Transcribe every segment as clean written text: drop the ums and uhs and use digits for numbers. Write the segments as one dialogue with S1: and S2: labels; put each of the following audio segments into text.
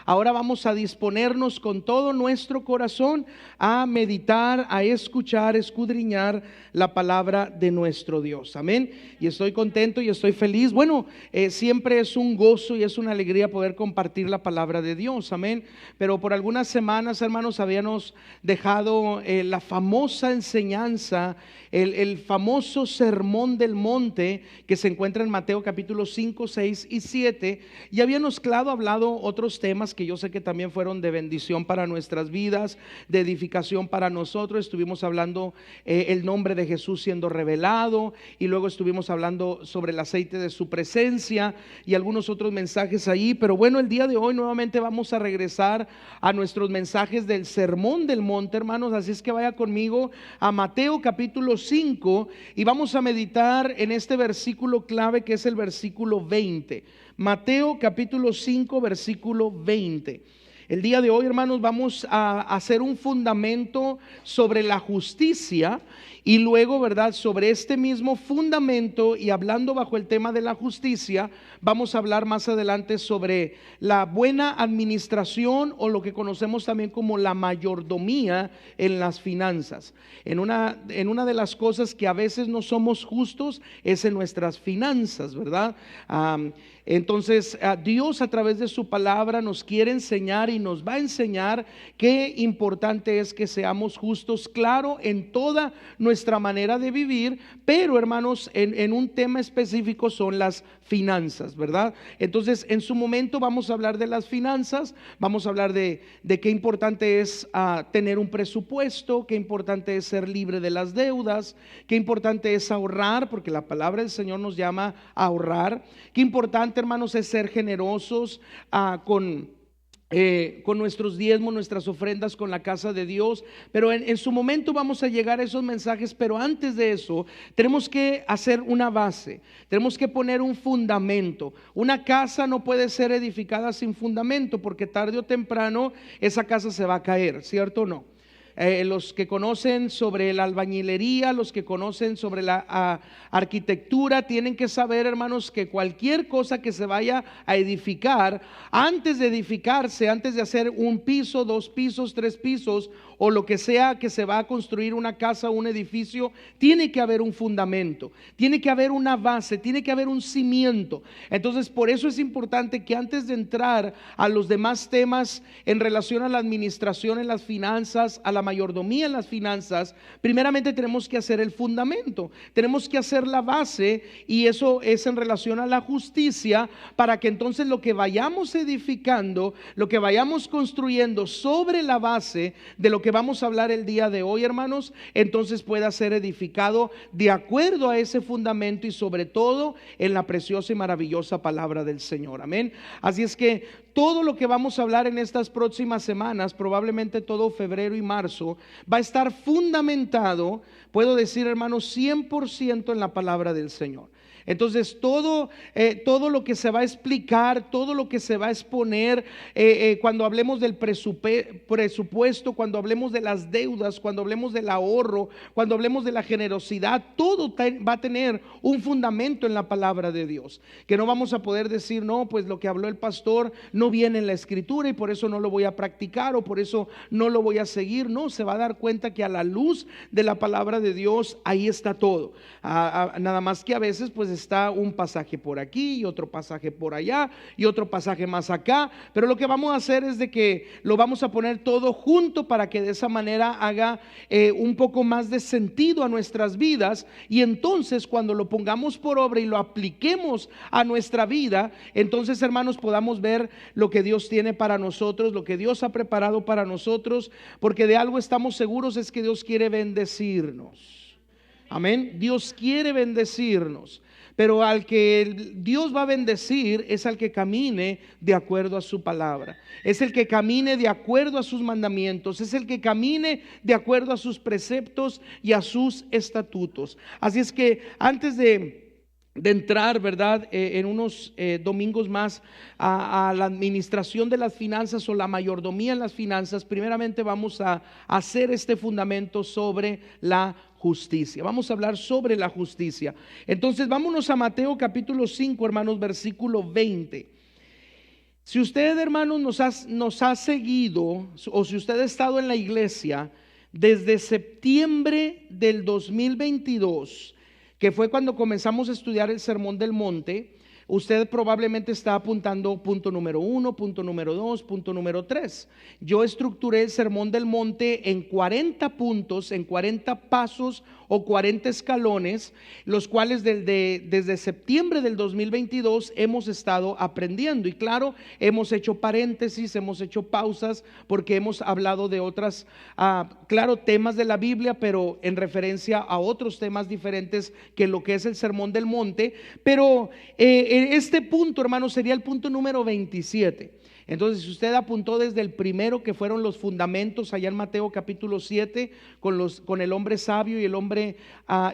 S1: ahora vamos a disponernos con todo nuestro corazón a meditar, a escuchar, escudriñar la palabra de nuestro Dios. Amén. Y estoy contento y estoy feliz. Bueno, siempre es un gozo y es una alegría poder compartir la palabra de Dios. Amén. Pero por algunas semanas, hermanos, habíamos dejado la famosa enseñanza, el famoso sermón del monte que se encuentra en Mateo capítulo 5, 6 y 7. Y habíamos hablado otros temas que yo sé que también fueron de bendición para nuestras vidas, de edificación para nosotros. Estuvimos hablando el nombre de Jesús siendo revelado, y luego estuvimos hablando sobre el aceite de su presencia y algunos otros mensajes ahí. Pero bueno, el día de hoy nuevamente vamos a regresar a nuestros mensajes del sermón del monte, hermanos. Así es que vaya conmigo a Mateo capítulo 5 y vamos a meditar en este versículo clave que es el versículo 20. Mateo capítulo 5 versículo 20. El día de hoy, hermanos, vamos a hacer un fundamento sobre la justicia, y luego, ¿verdad?, sobre este mismo fundamento y hablando bajo el tema de la justicia, vamos a hablar más adelante sobre la buena administración, o lo que conocemos también como la mayordomía en las finanzas. En una de las cosas que a veces no somos justos es en nuestras finanzas, ¿verdad? Entonces Dios a través de su palabra nos quiere enseñar y nos va a enseñar qué importante es que seamos justos, claro, en toda nuestra manera de vivir, pero hermanos, en un tema específico son las finanzas, ¿verdad? Entonces en su momento vamos a hablar de las finanzas, vamos a hablar de qué importante es tener un presupuesto, qué importante es ser libre de las deudas, qué importante es ahorrar, porque la palabra del Señor nos llama a ahorrar, qué importante, hermanos, es ser generosos con nuestros diezmos, nuestras ofrendas, con la casa de Dios. Pero en su momento vamos a llegar a esos mensajes. Pero antes de eso tenemos que hacer una base, tenemos que poner un fundamento. Una casa no puede ser edificada sin fundamento, porque tarde o temprano esa casa se va a caer, ¿cierto o no? Los que conocen sobre la albañilería, los que conocen sobre la arquitectura, tienen que saber, hermanos, que cualquier cosa que se vaya a edificar, antes de edificarse, antes de hacer un piso, 2 pisos, 3 pisos, o lo que sea que se va a construir, una casa o un edificio, tiene que haber un fundamento, tiene que haber una base, tiene que haber un cimiento. Entonces por eso es importante que antes de entrar a los demás temas en relación a la administración en las finanzas, a la mayordomía en las finanzas, primeramente tenemos que hacer el fundamento, tenemos que hacer la base, y eso es en relación a la justicia, para que entonces lo que vayamos edificando, lo que vayamos construyendo sobre la base de lo que vamos a hablar el día de hoy, hermanos, entonces pueda ser edificado de acuerdo a ese fundamento, y sobre todo en la preciosa y maravillosa palabra del Señor. Amén. Así es que todo lo que vamos a hablar en estas próximas semanas, probablemente todo febrero y marzo, va a estar fundamentado, puedo decir, hermanos, 100% en la palabra del Señor. Entonces todo lo que se va a explicar, todo lo que se va a exponer, cuando hablemos del presupuesto, cuando hablemos de las deudas, cuando hablemos del ahorro, cuando hablemos de la generosidad, todo va a tener un fundamento en la palabra de Dios. Que no vamos a poder decir, no, pues lo que habló el pastor no viene en la escritura y por eso no lo voy a practicar, o por eso no lo voy a seguir. No, se va a dar cuenta que a la luz de la palabra de Dios ahí está todo. Nada más que a veces pues está un pasaje por aquí y otro pasaje por allá y otro pasaje más acá, pero lo que vamos a hacer es de que lo vamos a poner todo junto, para que de esa manera haga un poco más de sentido a nuestras vidas, y entonces cuando lo pongamos por obra y lo apliquemos a nuestra vida, entonces, hermanos, podamos ver lo que Dios tiene para nosotros, lo que Dios ha preparado para nosotros, porque de algo estamos seguros, es que Dios quiere bendecirnos. Amén. Dios quiere bendecirnos. Pero al que Dios va a bendecir es al que camine de acuerdo a su palabra, es el que camine de acuerdo a sus mandamientos, es el que camine de acuerdo a sus preceptos y a sus estatutos. Así es que antes de entrar, ¿verdad?, en unos domingos más a la administración de las finanzas o la mayordomía en las finanzas, primeramente vamos a hacer este fundamento sobre la justicia. Vamos a hablar sobre la justicia. Entonces vámonos a Mateo capítulo 5, hermanos, versículo 20. Si usted, hermanos, nos ha seguido, o si usted ha estado en la iglesia desde septiembre del 2022, que fue cuando comenzamos a estudiar el Sermón del Monte, usted probablemente está apuntando punto número 1, punto número 2, punto número 3. Yo estructuré el Sermón del Monte en 40 puntos, en 40 pasos o 40 escalones, los cuales desde septiembre del 2022 hemos estado aprendiendo. Y claro, hemos hecho paréntesis, hemos hecho pausas, porque hemos hablado de otras, claro, temas de la Biblia, pero en referencia a otros temas diferentes que lo que es el Sermón del Monte. Pero este punto, hermanos, sería el punto número 27. Entonces, si usted apuntó desde el primero, que fueron los fundamentos allá en Mateo capítulo 7, con el hombre sabio y el hombre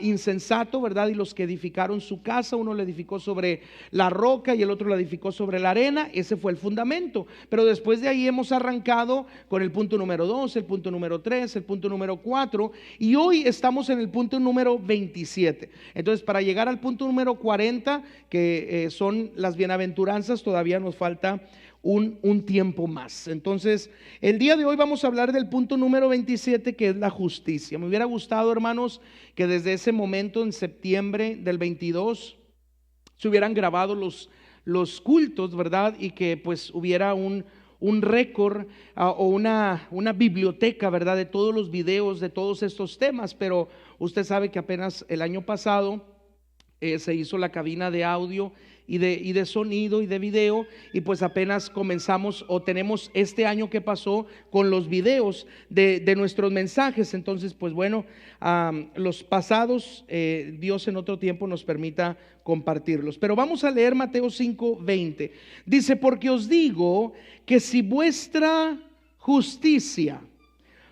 S1: insensato, ¿verdad? Y los que edificaron su casa, uno lo edificó sobre la roca y el otro lo edificó sobre la arena. Ese fue el fundamento. Pero después de ahí hemos arrancado con el punto número 2, el punto número 3, el punto número 4, y hoy estamos en el punto número 27. Entonces, para llegar al punto número 40, que son las bienaventuranzas, todavía nos falta un tiempo más. Entonces, el día de hoy vamos a hablar del punto número 27, que es la justicia. Me hubiera gustado, hermanos, que desde ese momento, en septiembre del 22, se hubieran grabado los cultos, ¿verdad? Y que pues hubiera un récord o una biblioteca, ¿verdad? De todos los videos, de todos estos temas. Pero usted sabe que apenas el año pasado se hizo la cabina de audio y de sonido y de video, y pues apenas comenzamos o tenemos este año que pasó con los videos de nuestros mensajes. Entonces pues bueno, los pasados Dios en otro tiempo nos permita compartirlos. Pero vamos a leer Mateo 5:20. Dice: porque os digo que si vuestra justicia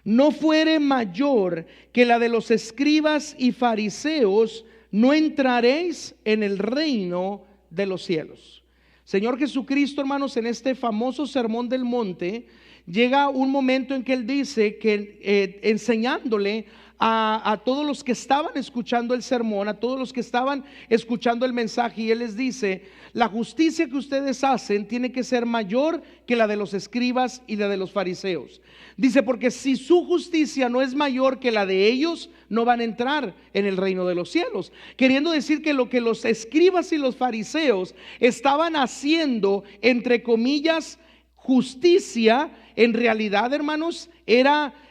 S1: no fuere mayor que la de los escribas y fariseos, no entraréis en el reino de los cielos. Señor Jesucristo, hermanos, en este famoso Sermón del Monte, llega un momento en que Él dice que enseñándole a todos los que estaban escuchando el sermón, a todos los que estaban escuchando el mensaje, y Él les dice: la justicia que ustedes hacen tiene que ser mayor que la de los escribas y la de los fariseos. Dice: porque si su justicia no es mayor que la de ellos, no van a entrar en el reino de los cielos. Queriendo decir que lo que los escribas y los fariseos estaban haciendo, entre comillas, justicia, en realidad, hermanos,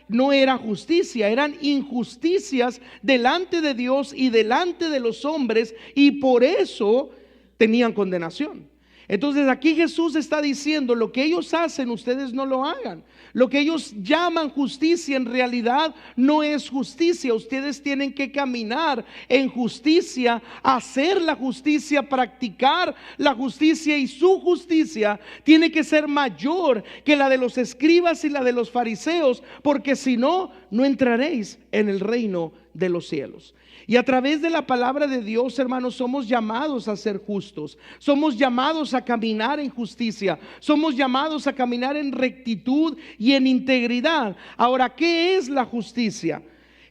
S1: no era justicia, eran injusticias delante de Dios y delante de los hombres, y por eso tenían condenación. Entonces aquí Jesús está diciendo: lo que ellos hacen, ustedes no lo hagan. Lo que ellos llaman justicia, en realidad no es justicia. Ustedes tienen que caminar en justicia, hacer la justicia, practicar la justicia, y su justicia tiene que ser mayor que la de los escribas y la de los fariseos, porque si no, no entraréis en el reino de los cielos. Y a través de la palabra de Dios, hermanos, somos llamados a ser justos, somos llamados a caminar en justicia, somos llamados a caminar en rectitud y en integridad. Ahora, ¿qué es la justicia?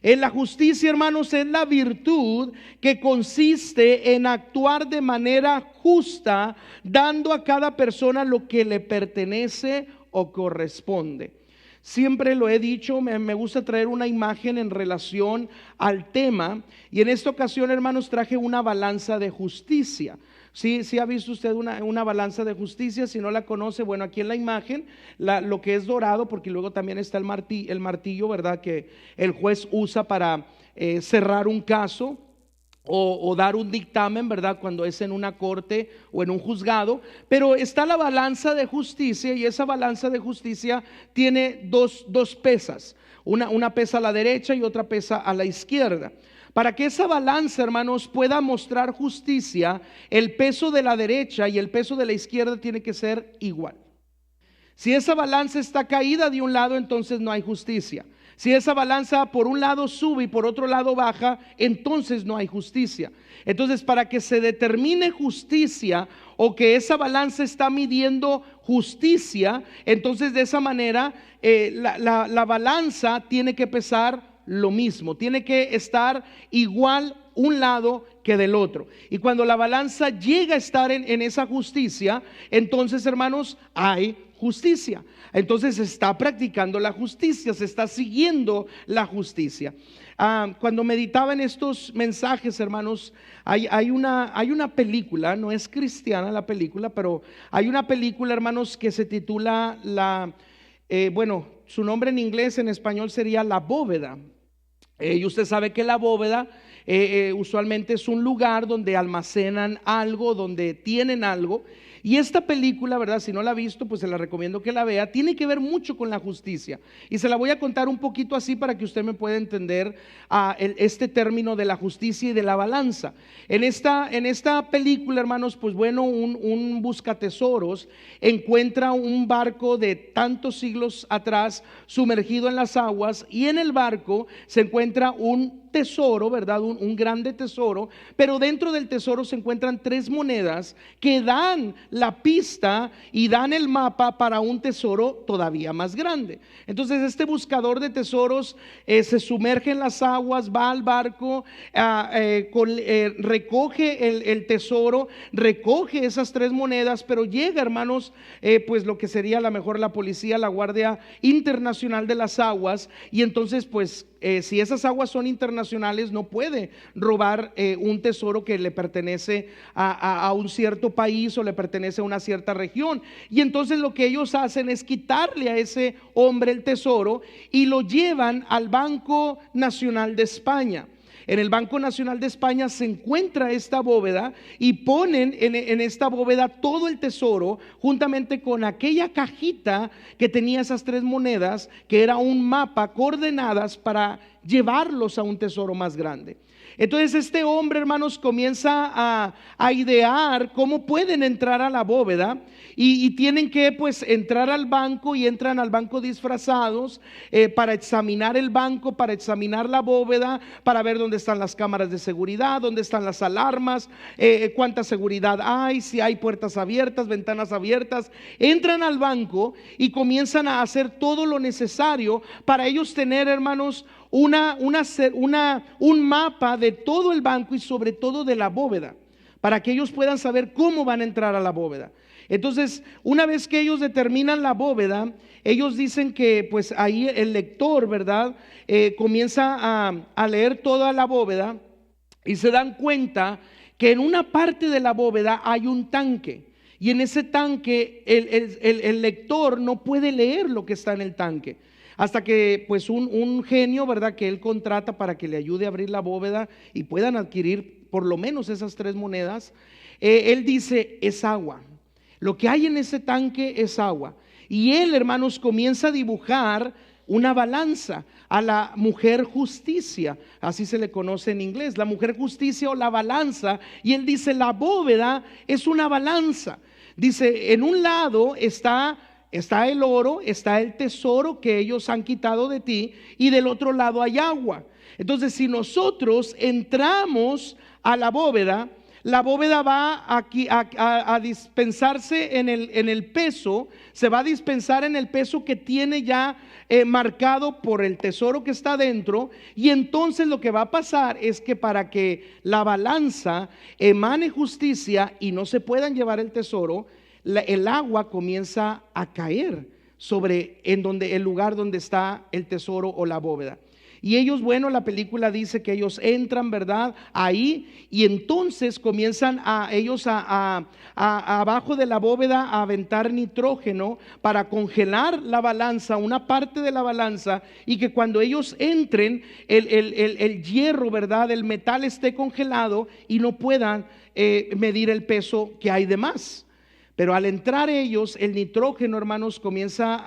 S1: La justicia, hermanos, es la virtud que consiste en actuar de manera justa, dando a cada persona lo que le pertenece o corresponde. Siempre lo he dicho, me gusta traer una imagen en relación al tema, y en esta ocasión, hermanos, traje una balanza de justicia. ¿Sí ha visto usted una balanza de justicia? Si no la conoce, bueno, aquí en la imagen, lo que es dorado, porque luego también está el martillo, ¿verdad? Que el juez usa para cerrar un caso. O dar un dictamen, ¿verdad? Cuando es en una corte o en un juzgado. Pero está la balanza de justicia, y esa balanza de justicia tiene dos pesas. Una pesa a la derecha y otra pesa a la izquierda. Para que esa balanza, hermanos, pueda mostrar justicia, el peso de la derecha y el peso de la izquierda tiene que ser igual. Si esa balanza está caída de un lado, entonces no hay justicia. Si esa balanza por un lado sube y por otro lado baja, entonces no hay justicia. Entonces, para que se determine justicia, o que esa balanza está midiendo justicia, entonces de esa manera la balanza tiene que pesar lo mismo, tiene que estar igual un lado que del otro. Y cuando la balanza llega a estar en esa justicia, entonces, hermanos, hay justicia. Entonces se está practicando la justicia, se está siguiendo la justicia. Cuando meditaba en estos mensajes, hermanos, hay una película, no es cristiana la película, pero hay una película, hermanos, que se titula bueno, su nombre en inglés, en español sería La Bóveda. Y usted sabe que la bóveda usualmente es un lugar donde almacenan algo, donde tienen algo. Y esta película, ¿verdad? Si no la ha visto, pues se la recomiendo que la vea. Tiene que ver mucho con la justicia. Y se la voy a contar un poquito así para que usted me pueda entender este término de la justicia y de la balanza. En esta película, hermanos, pues bueno, un buscatesoros encuentra un barco de tantos siglos atrás sumergido en las aguas, y en el barco se encuentra un tesoro, ¿verdad? Un grande tesoro, pero dentro del tesoro se encuentran 3 monedas que dan la pista y dan el mapa para un tesoro todavía más grande. Entonces este buscador de tesoros se sumerge en las aguas, va al barco, recoge el tesoro, recoge esas 3 monedas, pero llega, hermanos, pues lo que sería a lo mejor la policía, la Guardia Internacional de las Aguas, y entonces pues si esas aguas son internacionales, no puede robar un tesoro que le pertenece a un cierto país o le pertenece a una cierta región. Y entonces lo que ellos hacen es quitarle a ese hombre el tesoro y lo llevan al Banco Nacional de España. En el Banco Nacional de España se encuentra esta bóveda y ponen en esta bóveda todo el tesoro juntamente con aquella cajita que tenía esas 3 monedas, que era un mapa, coordenadas para llevarlos a un tesoro más grande. Entonces este hombre, hermanos, comienza a idear cómo pueden entrar a la bóveda, y tienen que pues entrar al banco, y entran al banco disfrazados para examinar el banco, para examinar la bóveda, para ver dónde están las cámaras de seguridad, dónde están las alarmas, cuánta seguridad hay, si hay puertas abiertas, ventanas abiertas. Entran al banco y comienzan a hacer todo lo necesario para ellos tener, hermanos, un mapa de todo el banco y sobre todo de la bóveda, para que ellos puedan saber cómo van a entrar a la bóveda. Entonces, una vez que ellos determinan la bóveda, ellos dicen que pues ahí el lector, ¿verdad? Comienza a leer toda la bóveda, y se dan cuenta que en una parte de la bóveda hay un tanque, y en ese tanque el lector no puede leer lo que está en el tanque, hasta que pues un genio, ¿verdad?, que él contrata para que le ayude a abrir la bóveda y puedan adquirir por lo menos esas 3 monedas. Él dice: es agua, lo que hay en ese tanque es agua. Y él, hermanos, comienza a dibujar una balanza, a la mujer justicia, así se le conoce en inglés, la mujer justicia o la balanza. Y él dice: la bóveda es una balanza. Dice: en un lado está el oro, está el tesoro que ellos han quitado de ti, y del otro lado hay agua. Entonces, si nosotros entramos a la bóveda va a dispensarse en el peso, se va a dispensar en el peso que tiene ya marcado por el tesoro que está dentro. Y entonces lo que va a pasar es que para que la balanza emane justicia y no se puedan llevar el tesoro, el agua comienza a caer sobre el lugar donde está el tesoro o la bóveda. Y ellos, bueno, la película dice que ellos entran, ¿verdad?, ahí, y entonces comienzan ellos abajo de la bóveda a aventar nitrógeno para congelar la balanza, una parte de la balanza, y que cuando ellos entren el hierro, ¿verdad?, el metal esté congelado y no puedan medir el peso que hay de más. Pero al entrar ellos, el nitrógeno, hermanos, comienza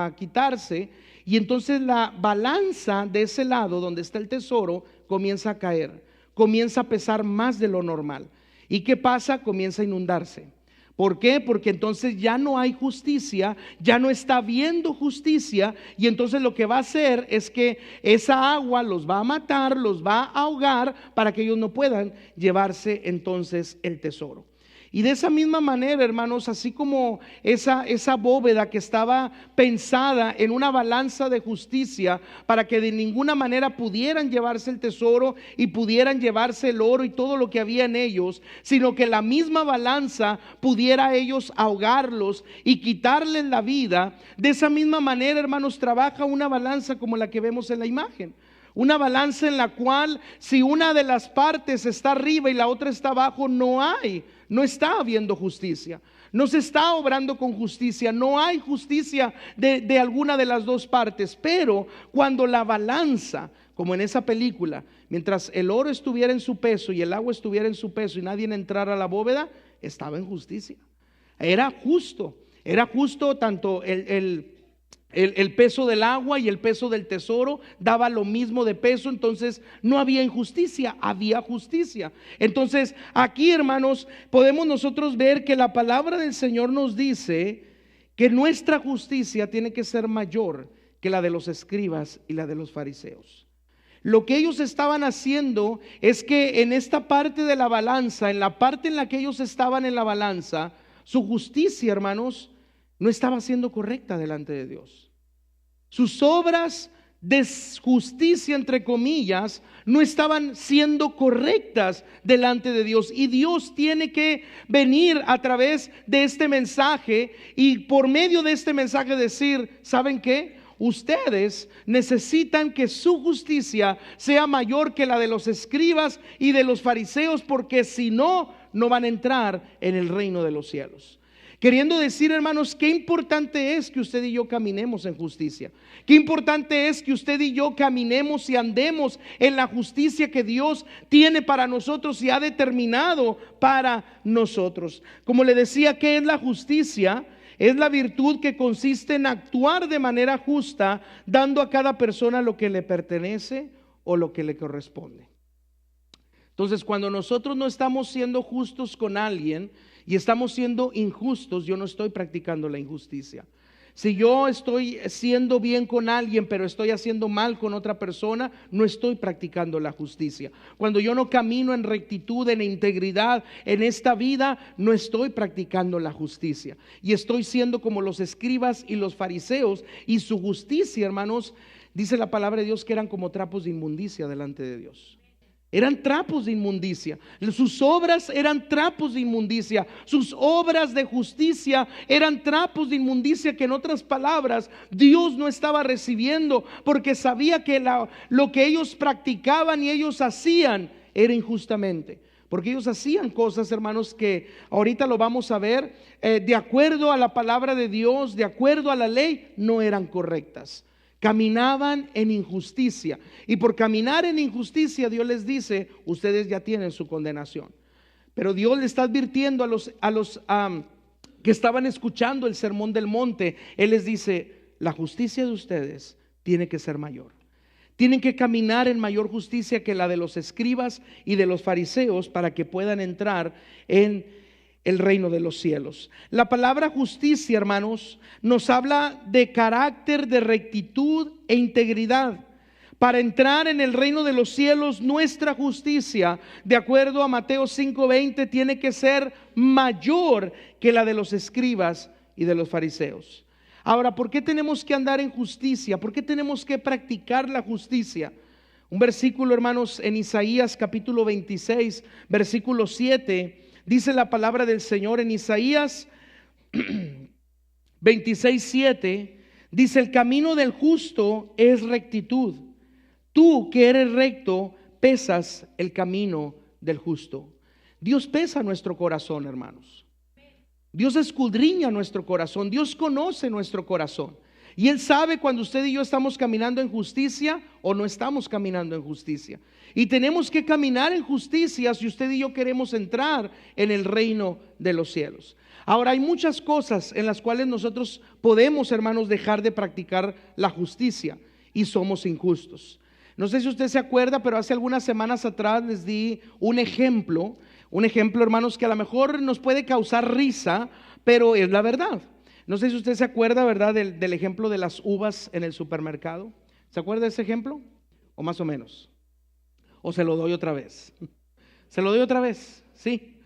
S1: a quitarse, y entonces la balanza de ese lado donde está el tesoro comienza a caer, comienza a pesar más de lo normal. ¿Y qué pasa? Comienza a inundarse. ¿Por qué? Porque entonces ya no hay justicia, ya no está habiendo justicia, y entonces lo que va a hacer es que esa agua los va a matar, los va a ahogar, para que ellos no puedan llevarse entonces el tesoro. Y de esa misma manera, hermanos, así como esa bóveda que estaba pensada en una balanza de justicia para que de ninguna manera pudieran llevarse el tesoro y pudieran llevarse el oro y todo lo que había en ellos, sino que la misma balanza pudiera a ellos ahogarlos y quitarles la vida, de esa misma manera, hermanos, trabaja una balanza como la que vemos en la imagen. Una balanza en la cual si una de las partes está arriba y la otra está abajo, no está habiendo justicia. No se está obrando con justicia. No hay justicia de alguna de las dos partes. Pero cuando la balanza, como en esa película, mientras el oro estuviera en su peso y el agua estuviera en su peso y nadie entrara a la bóveda, estaba en justicia. Era justo tanto el peso del agua y el peso del tesoro daba lo mismo de peso, entonces no había injusticia, había justicia. Entonces aquí, hermanos, podemos nosotros ver que la palabra del Señor nos dice que nuestra justicia tiene que ser mayor que la de los escribas y la de los fariseos. Lo que ellos estaban haciendo es que en esta parte de la balanza, en la parte en la que ellos estaban en la balanza, su justicia, hermanos, no estaba siendo correcta delante de Dios. Sus obras de justicia, entre comillas, no estaban siendo correctas delante de Dios. Y Dios tiene que venir a través de este mensaje y por medio de este mensaje decir, ¿saben qué? Ustedes necesitan que su justicia sea mayor que la de los escribas y de los fariseos, porque si no, no van a entrar en el reino de los cielos. Queriendo decir, hermanos, qué importante es que usted y yo caminemos en justicia. Qué importante es que usted y yo caminemos y andemos en la justicia que Dios tiene para nosotros y ha determinado para nosotros. Como le decía, ¿qué es la justicia? Es la virtud que consiste en actuar de manera justa, dando a cada persona lo que le pertenece o lo que le corresponde. Entonces, cuando nosotros no estamos siendo justos con alguien y estamos siendo injustos, yo no estoy practicando la injusticia. Si yo estoy siendo bien con alguien, pero estoy haciendo mal con otra persona, no estoy practicando la justicia. Cuando yo no camino en rectitud, en integridad en esta vida, no estoy practicando la justicia. Y estoy siendo como los escribas y los fariseos. Y su justicia, hermanos, dice la palabra de Dios que eran como trapos de inmundicia delante de Dios. Eran trapos de inmundicia. Sus obras eran trapos de inmundicia. Sus obras de justicia eran trapos de inmundicia que, en otras palabras, Dios no estaba recibiendo, porque sabía que lo que ellos practicaban y ellos hacían era injustamente. Porque ellos hacían cosas, hermanos, que ahorita lo vamos a ver, de acuerdo a la palabra de Dios, de acuerdo a la ley, no eran correctas. Caminaban en injusticia. Y por caminar en injusticia, Dios les dice, ustedes ya tienen su condenación. Pero Dios le está advirtiendo a los que estaban escuchando el sermón del monte. Él les dice, la justicia de ustedes tiene que ser mayor. Tienen que caminar en mayor justicia que la de los escribas y de los fariseos para que puedan entrar en el reino de los cielos. La palabra justicia, hermanos, nos habla de carácter, de rectitud e integridad. Para entrar en el reino de los cielos, nuestra justicia, de acuerdo a Mateo 5:20, tiene que ser mayor que la de los escribas y de los fariseos. Ahora, ¿por qué tenemos que andar en justicia? ¿Por qué tenemos que practicar la justicia? Un versículo, hermanos, en Isaías capítulo 26, versículo 7, dice la palabra del Señor en Isaías 26:7, dice, el camino del justo es rectitud. Tú que eres recto, pesas el camino del justo. Dios pesa nuestro corazón, hermanos. Dios escudriña nuestro corazón. Dios conoce nuestro corazón. Y Él sabe cuando usted y yo estamos caminando en justicia o no estamos caminando en justicia. Y tenemos que caminar en justicia si usted y yo queremos entrar en el reino de los cielos. Ahora, hay muchas cosas en las cuales nosotros podemos, hermanos, dejar de practicar la justicia y somos injustos. No sé si usted se acuerda, pero hace algunas semanas atrás les di un ejemplo, hermanos, que a lo mejor nos puede causar risa, pero es la verdad. No sé si usted se acuerda, ¿verdad?, del ejemplo de las uvas en el supermercado. ¿Se acuerda de ese ejemplo? ¿O más o menos? ¿O se lo doy otra vez? ¿Se lo doy otra vez? Sí.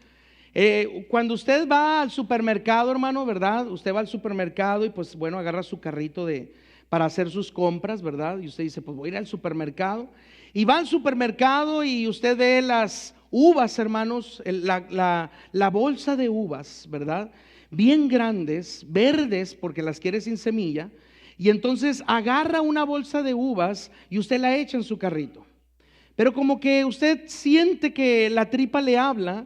S1: Cuando usted va al supermercado, hermano, ¿verdad? Usted va al supermercado y pues bueno, agarra su carrito para hacer sus compras, ¿verdad? Y usted dice, pues voy a ir al supermercado. Y va al supermercado y usted ve las uvas, hermanos, la bolsa de uvas, ¿verdad? Bien grandes, verdes, porque las quiere sin semilla. Y entonces agarra una bolsa de uvas y usted la echa en su carrito. Pero como que usted siente que la tripa le habla.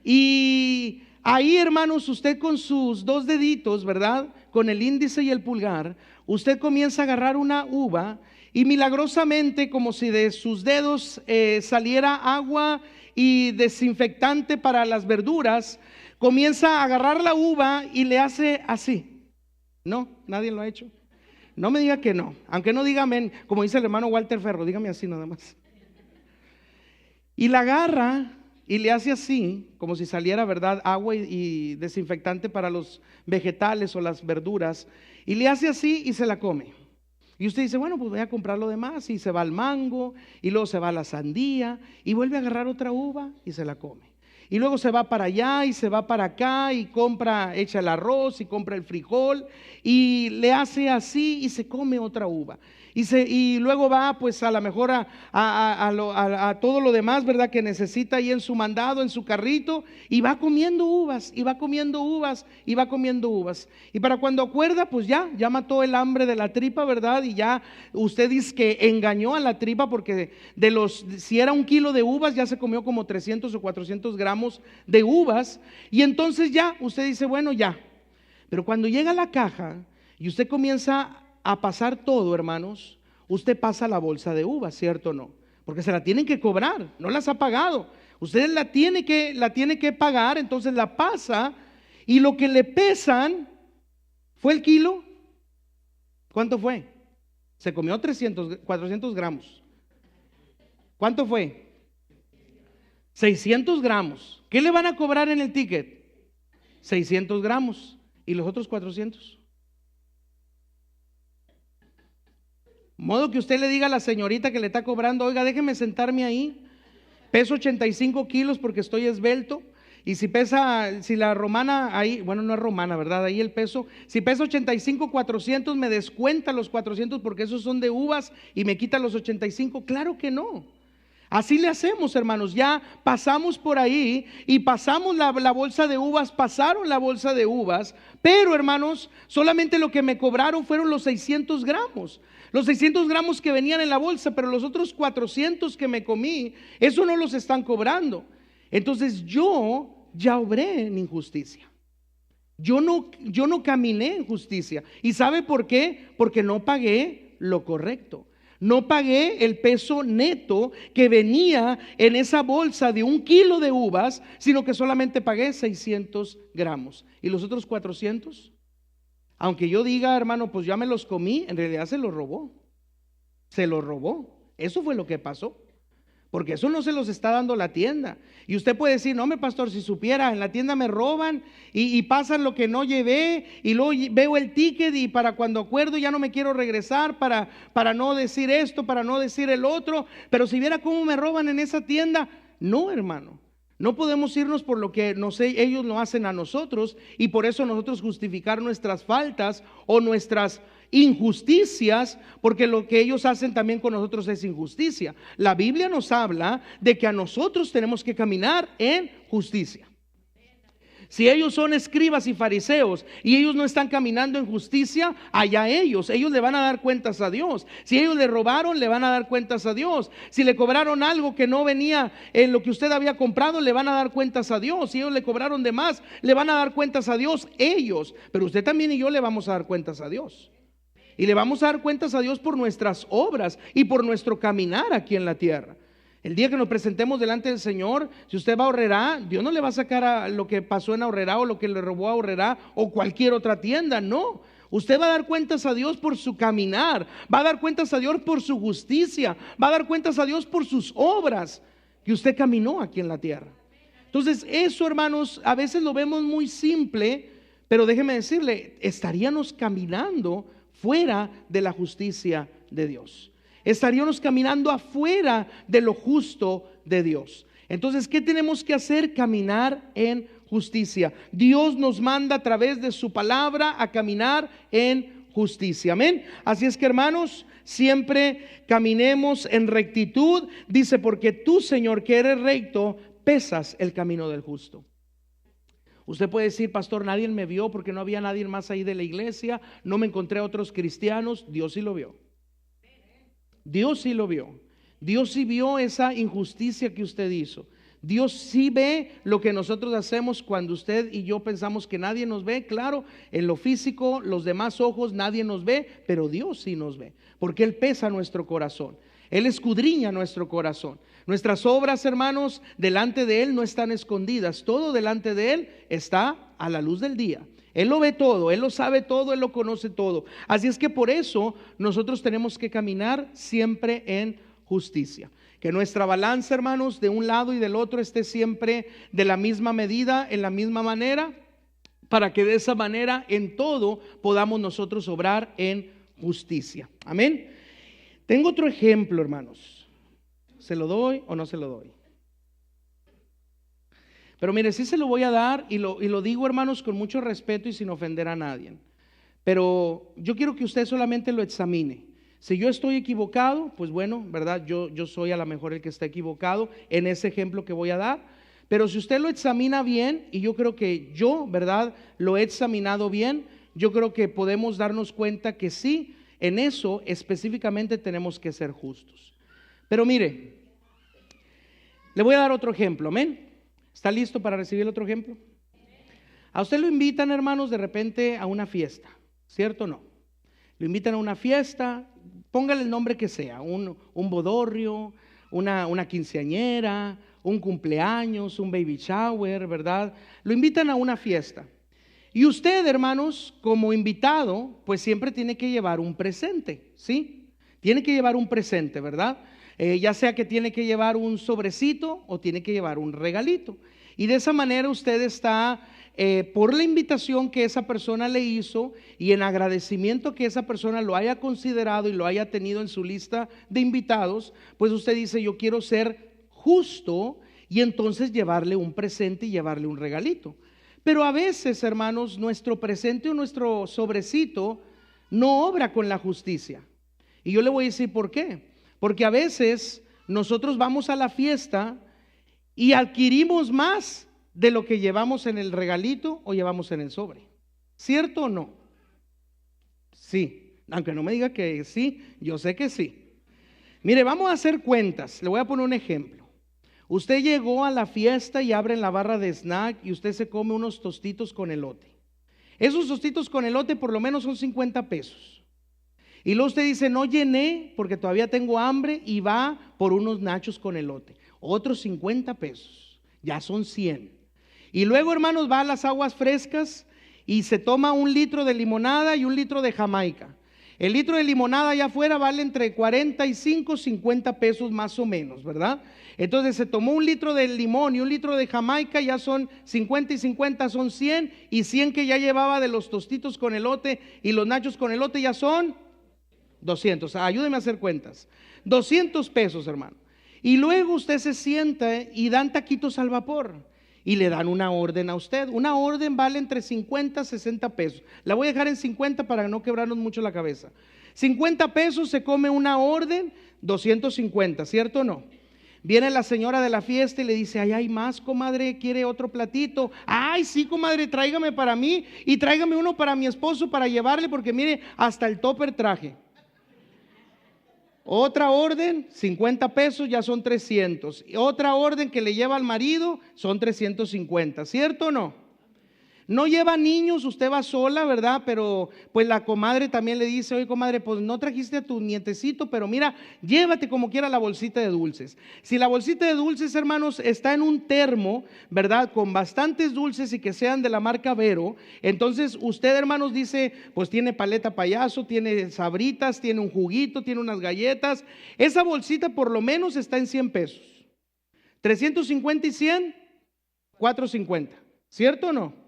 S1: Y ahí, hermanos, usted con sus dos deditos, ¿verdad? Con el índice y el pulgar, usted comienza a agarrar una uva y milagrosamente, como si de sus dedos saliera agua y desinfectante para las verduras, comienza a agarrar la uva y le hace así. No, nadie lo ha hecho. No me diga que no, aunque no diga amén, como dice el hermano Walter Ferro, dígame así nada más. Y la agarra y le hace así, como si saliera, ¿verdad?, agua y desinfectante para los vegetales o las verduras. Y le hace así y se la come. Y usted dice, bueno, pues voy a comprar lo demás. Y se va al mango, y luego se va a la sandía, y vuelve a agarrar otra uva y se la come. Y luego se va para allá y se va para acá y compra, echa el arroz y compra el frijol y le hace así y se come otra uva. Y luego va pues a lo mejor a todo lo demás, ¿verdad?, que necesita ahí en su mandado, en su carrito, y va comiendo uvas, y va comiendo uvas, y va comiendo uvas. Y para cuando acuerda, pues ya mató el hambre de la tripa, ¿verdad? Y ya usted dice que engañó a la tripa, porque si era 1 kilo de uvas, ya se comió como 300 o 400 gramos de uvas. Y entonces ya usted dice, bueno, ya. Pero cuando llega a la caja y usted comienza a pasar todo, hermanos, usted pasa la bolsa de uvas, ¿cierto o no? Porque se la tienen que cobrar, no las ha pagado. Usted la tiene que pagar, entonces la pasa y lo que le pesan fue el kilo. ¿Cuánto fue? Se comió 400 gramos. ¿Cuánto fue? 600 gramos. ¿Qué le van a cobrar en el ticket? 600 gramos. ¿Y los otros 400? Modo que usted le diga a la señorita que le está cobrando, oiga, déjeme sentarme ahí, peso 85 kilos porque estoy esbelto, y si la romana ahí, bueno, no es romana, ¿verdad? Ahí el peso, si pesa 85, 400, me descuenta los 400 porque esos son de uvas y me quita los 85, claro que no. Así le hacemos, hermanos, ya pasamos por ahí y pasamos la bolsa de uvas, pasaron la bolsa de uvas, pero hermanos, solamente lo que me cobraron fueron los 600 gramos. Los 600 gramos que venían en la bolsa, pero los otros 400 que me comí, eso no los están cobrando. Entonces yo ya obré en injusticia. Yo no caminé en justicia. ¿Y sabe por qué? Porque no pagué lo correcto. No pagué el peso neto que venía en esa bolsa de 1 kilo de uvas, sino que solamente pagué 600 gramos. ¿Y los otros 400? Aunque yo diga, hermano, pues ya me los comí, en realidad se los robó. Se los robó. Eso fue lo que pasó. Porque eso no se los está dando la tienda. Y usted puede decir, no, pastor, si supiera, en la tienda me roban y pasan lo que no llevé, y luego veo el ticket y para cuando acuerdo ya no me quiero regresar para no decir esto, para no decir el otro. Pero si viera cómo me roban en esa tienda, no, hermano. No podemos irnos por lo que ellos no hacen a nosotros, y por eso nosotros justificar nuestras faltas o nuestras injusticias, porque lo que ellos hacen también con nosotros es injusticia. La Biblia nos habla de que a nosotros tenemos que caminar en justicia. Si ellos son escribas y fariseos y ellos no están caminando en justicia, allá ellos le van a dar cuentas a Dios. Si ellos le robaron, le van a dar cuentas a Dios. Si le cobraron algo que no venía en lo que usted había comprado, le van a dar cuentas a Dios. Si ellos le cobraron de más, le van a dar cuentas a Dios ellos. Pero usted también y yo le vamos a dar cuentas a Dios. Y le vamos a dar cuentas a Dios por nuestras obras y por nuestro caminar aquí en la tierra. El día que nos presentemos delante del Señor, si usted va a Aurrerá, Dios no le va a sacar a lo que pasó en Aurrerá o lo que le robó a Aurrerá o cualquier otra tienda, no. Usted va a dar cuentas a Dios por su caminar, va a dar cuentas a Dios por su justicia, va a dar cuentas a Dios por sus obras que usted caminó aquí en la tierra. Entonces eso, hermanos, a veces lo vemos muy simple, pero déjeme decirle, estaríamos caminando fuera de la justicia de Dios. Estaríamos caminando afuera de lo justo de Dios. Entonces, ¿qué tenemos que hacer? Caminar en justicia. Dios nos manda a través de su palabra a caminar en justicia. Amén. Así es que, hermanos, siempre caminemos en rectitud. Dice, porque tú, Señor, que eres recto, pesas el camino del justo. Usted puede decir, pastor, nadie me vio porque no había nadie más ahí de la iglesia, no me encontré a otros cristianos. Dios sí lo vio. Dios sí lo vio. Dios sí vio esa injusticia que usted hizo. Dios sí ve lo que nosotros hacemos cuando usted y yo pensamos que nadie nos ve. Claro, en lo físico, los demás ojos, nadie nos ve, pero Dios sí nos ve, porque Él pesa nuestro corazón. Él escudriña nuestro corazón. Nuestras obras, hermanos, delante de Él no están escondidas. Todo delante de Él está a la luz del día. Él lo ve todo, Él lo sabe todo, Él lo conoce todo. Así es que por eso nosotros tenemos que caminar siempre en justicia. Que nuestra balanza, hermanos, de un lado y del otro esté siempre de la misma medida, en la misma manera, para que de esa manera en todo podamos nosotros obrar en justicia. Amén. Tengo otro ejemplo, hermanos. ¿Se lo doy o no se lo doy? Pero mire, sí se lo voy a dar y lo digo, hermanos, con mucho respeto y sin ofender a nadie. Pero yo quiero que usted solamente lo examine. Si yo estoy equivocado, pues bueno, ¿verdad? Yo soy a lo mejor el que está equivocado en ese ejemplo que voy a dar. Pero si usted lo examina bien, y yo creo que yo, ¿verdad? Lo he examinado bien, yo creo que podemos darnos cuenta que sí, en eso específicamente tenemos que ser justos. Pero mire, le voy a dar otro ejemplo, amén. ¿Está listo para recibir otro ejemplo? A usted lo invitan, hermanos, de repente a una fiesta, ¿cierto o no? Lo invitan a una fiesta, póngale el nombre que sea, un bodorrio, una quinceañera, un cumpleaños, un baby shower, ¿verdad? Lo invitan a una fiesta. Y usted, hermanos, como invitado, pues siempre tiene que llevar un presente, ¿sí? Tiene que llevar un presente, ¿verdad? Ya sea que tiene que llevar un sobrecito o tiene que llevar un regalito. Y de esa manera usted está, por la invitación que esa persona le hizo y en agradecimiento que esa persona lo haya considerado y lo haya tenido en su lista de invitados, pues usted dice, yo quiero ser justo y entonces llevarle un presente y llevarle un regalito. Pero a veces, hermanos, nuestro presente o nuestro sobrecito no obra con la justicia. Y yo le voy a decir por qué. Porque a veces nosotros vamos a la fiesta y adquirimos más de lo que llevamos en el regalito o llevamos en el sobre. ¿Cierto o no? Sí, aunque no me diga que sí, yo sé que sí. Mire, vamos a hacer cuentas. Le voy a poner un ejemplo. Usted llegó a la fiesta y abren la barra de snack y usted se come unos tostitos con elote. Esos tostitos con elote por lo menos son 50 pesos. Y luego usted dice, no llené porque todavía tengo hambre y va por unos nachos con elote. Otros 50 pesos, ya son 100. Y luego, hermanos, va a las aguas frescas y se toma 1 litro de limonada y 1 litro de Jamaica. El litro de limonada allá afuera vale entre 45 y 50 pesos más o menos, ¿verdad? Entonces se tomó 1 litro de limón y 1 litro de Jamaica, ya son 50 y 50, son 100. Y 100 que ya llevaba de los tostitos con elote y los nachos con elote ya son 200, ayúdeme a hacer cuentas. 200 pesos, hermano. Y luego usted se sienta y dan taquitos al vapor y le dan una orden a usted. Una orden vale entre 50 y 60 pesos. La voy a dejar en 50 para no quebrarnos mucho la cabeza. 50 pesos se come una orden, 250, ¿cierto o no? Viene la señora de la fiesta y le dice, ay, hay más, comadre, ¿quiere otro platito? Ay, sí, comadre, tráigame para mí y tráigame uno para mi esposo para llevarle, porque mire, hasta el topper traje. Otra orden, 50 pesos, ya son 300. Y otra orden que le lleva al marido, son 350, ¿cierto o no? No lleva niños, usted va sola, ¿verdad? Pero pues la comadre también le dice, oye, comadre, pues no trajiste a tu nietecito, pero mira, llévate como quiera la bolsita de dulces. Si la bolsita de dulces, hermanos, está en un termo, ¿verdad? Con bastantes dulces y que sean de la marca Vero, entonces usted, hermanos, dice, pues tiene paleta payaso, tiene sabritas, tiene un juguito, tiene unas galletas. Esa bolsita por lo menos está en 100 pesos. 350 y 100, 450, ¿cierto o no?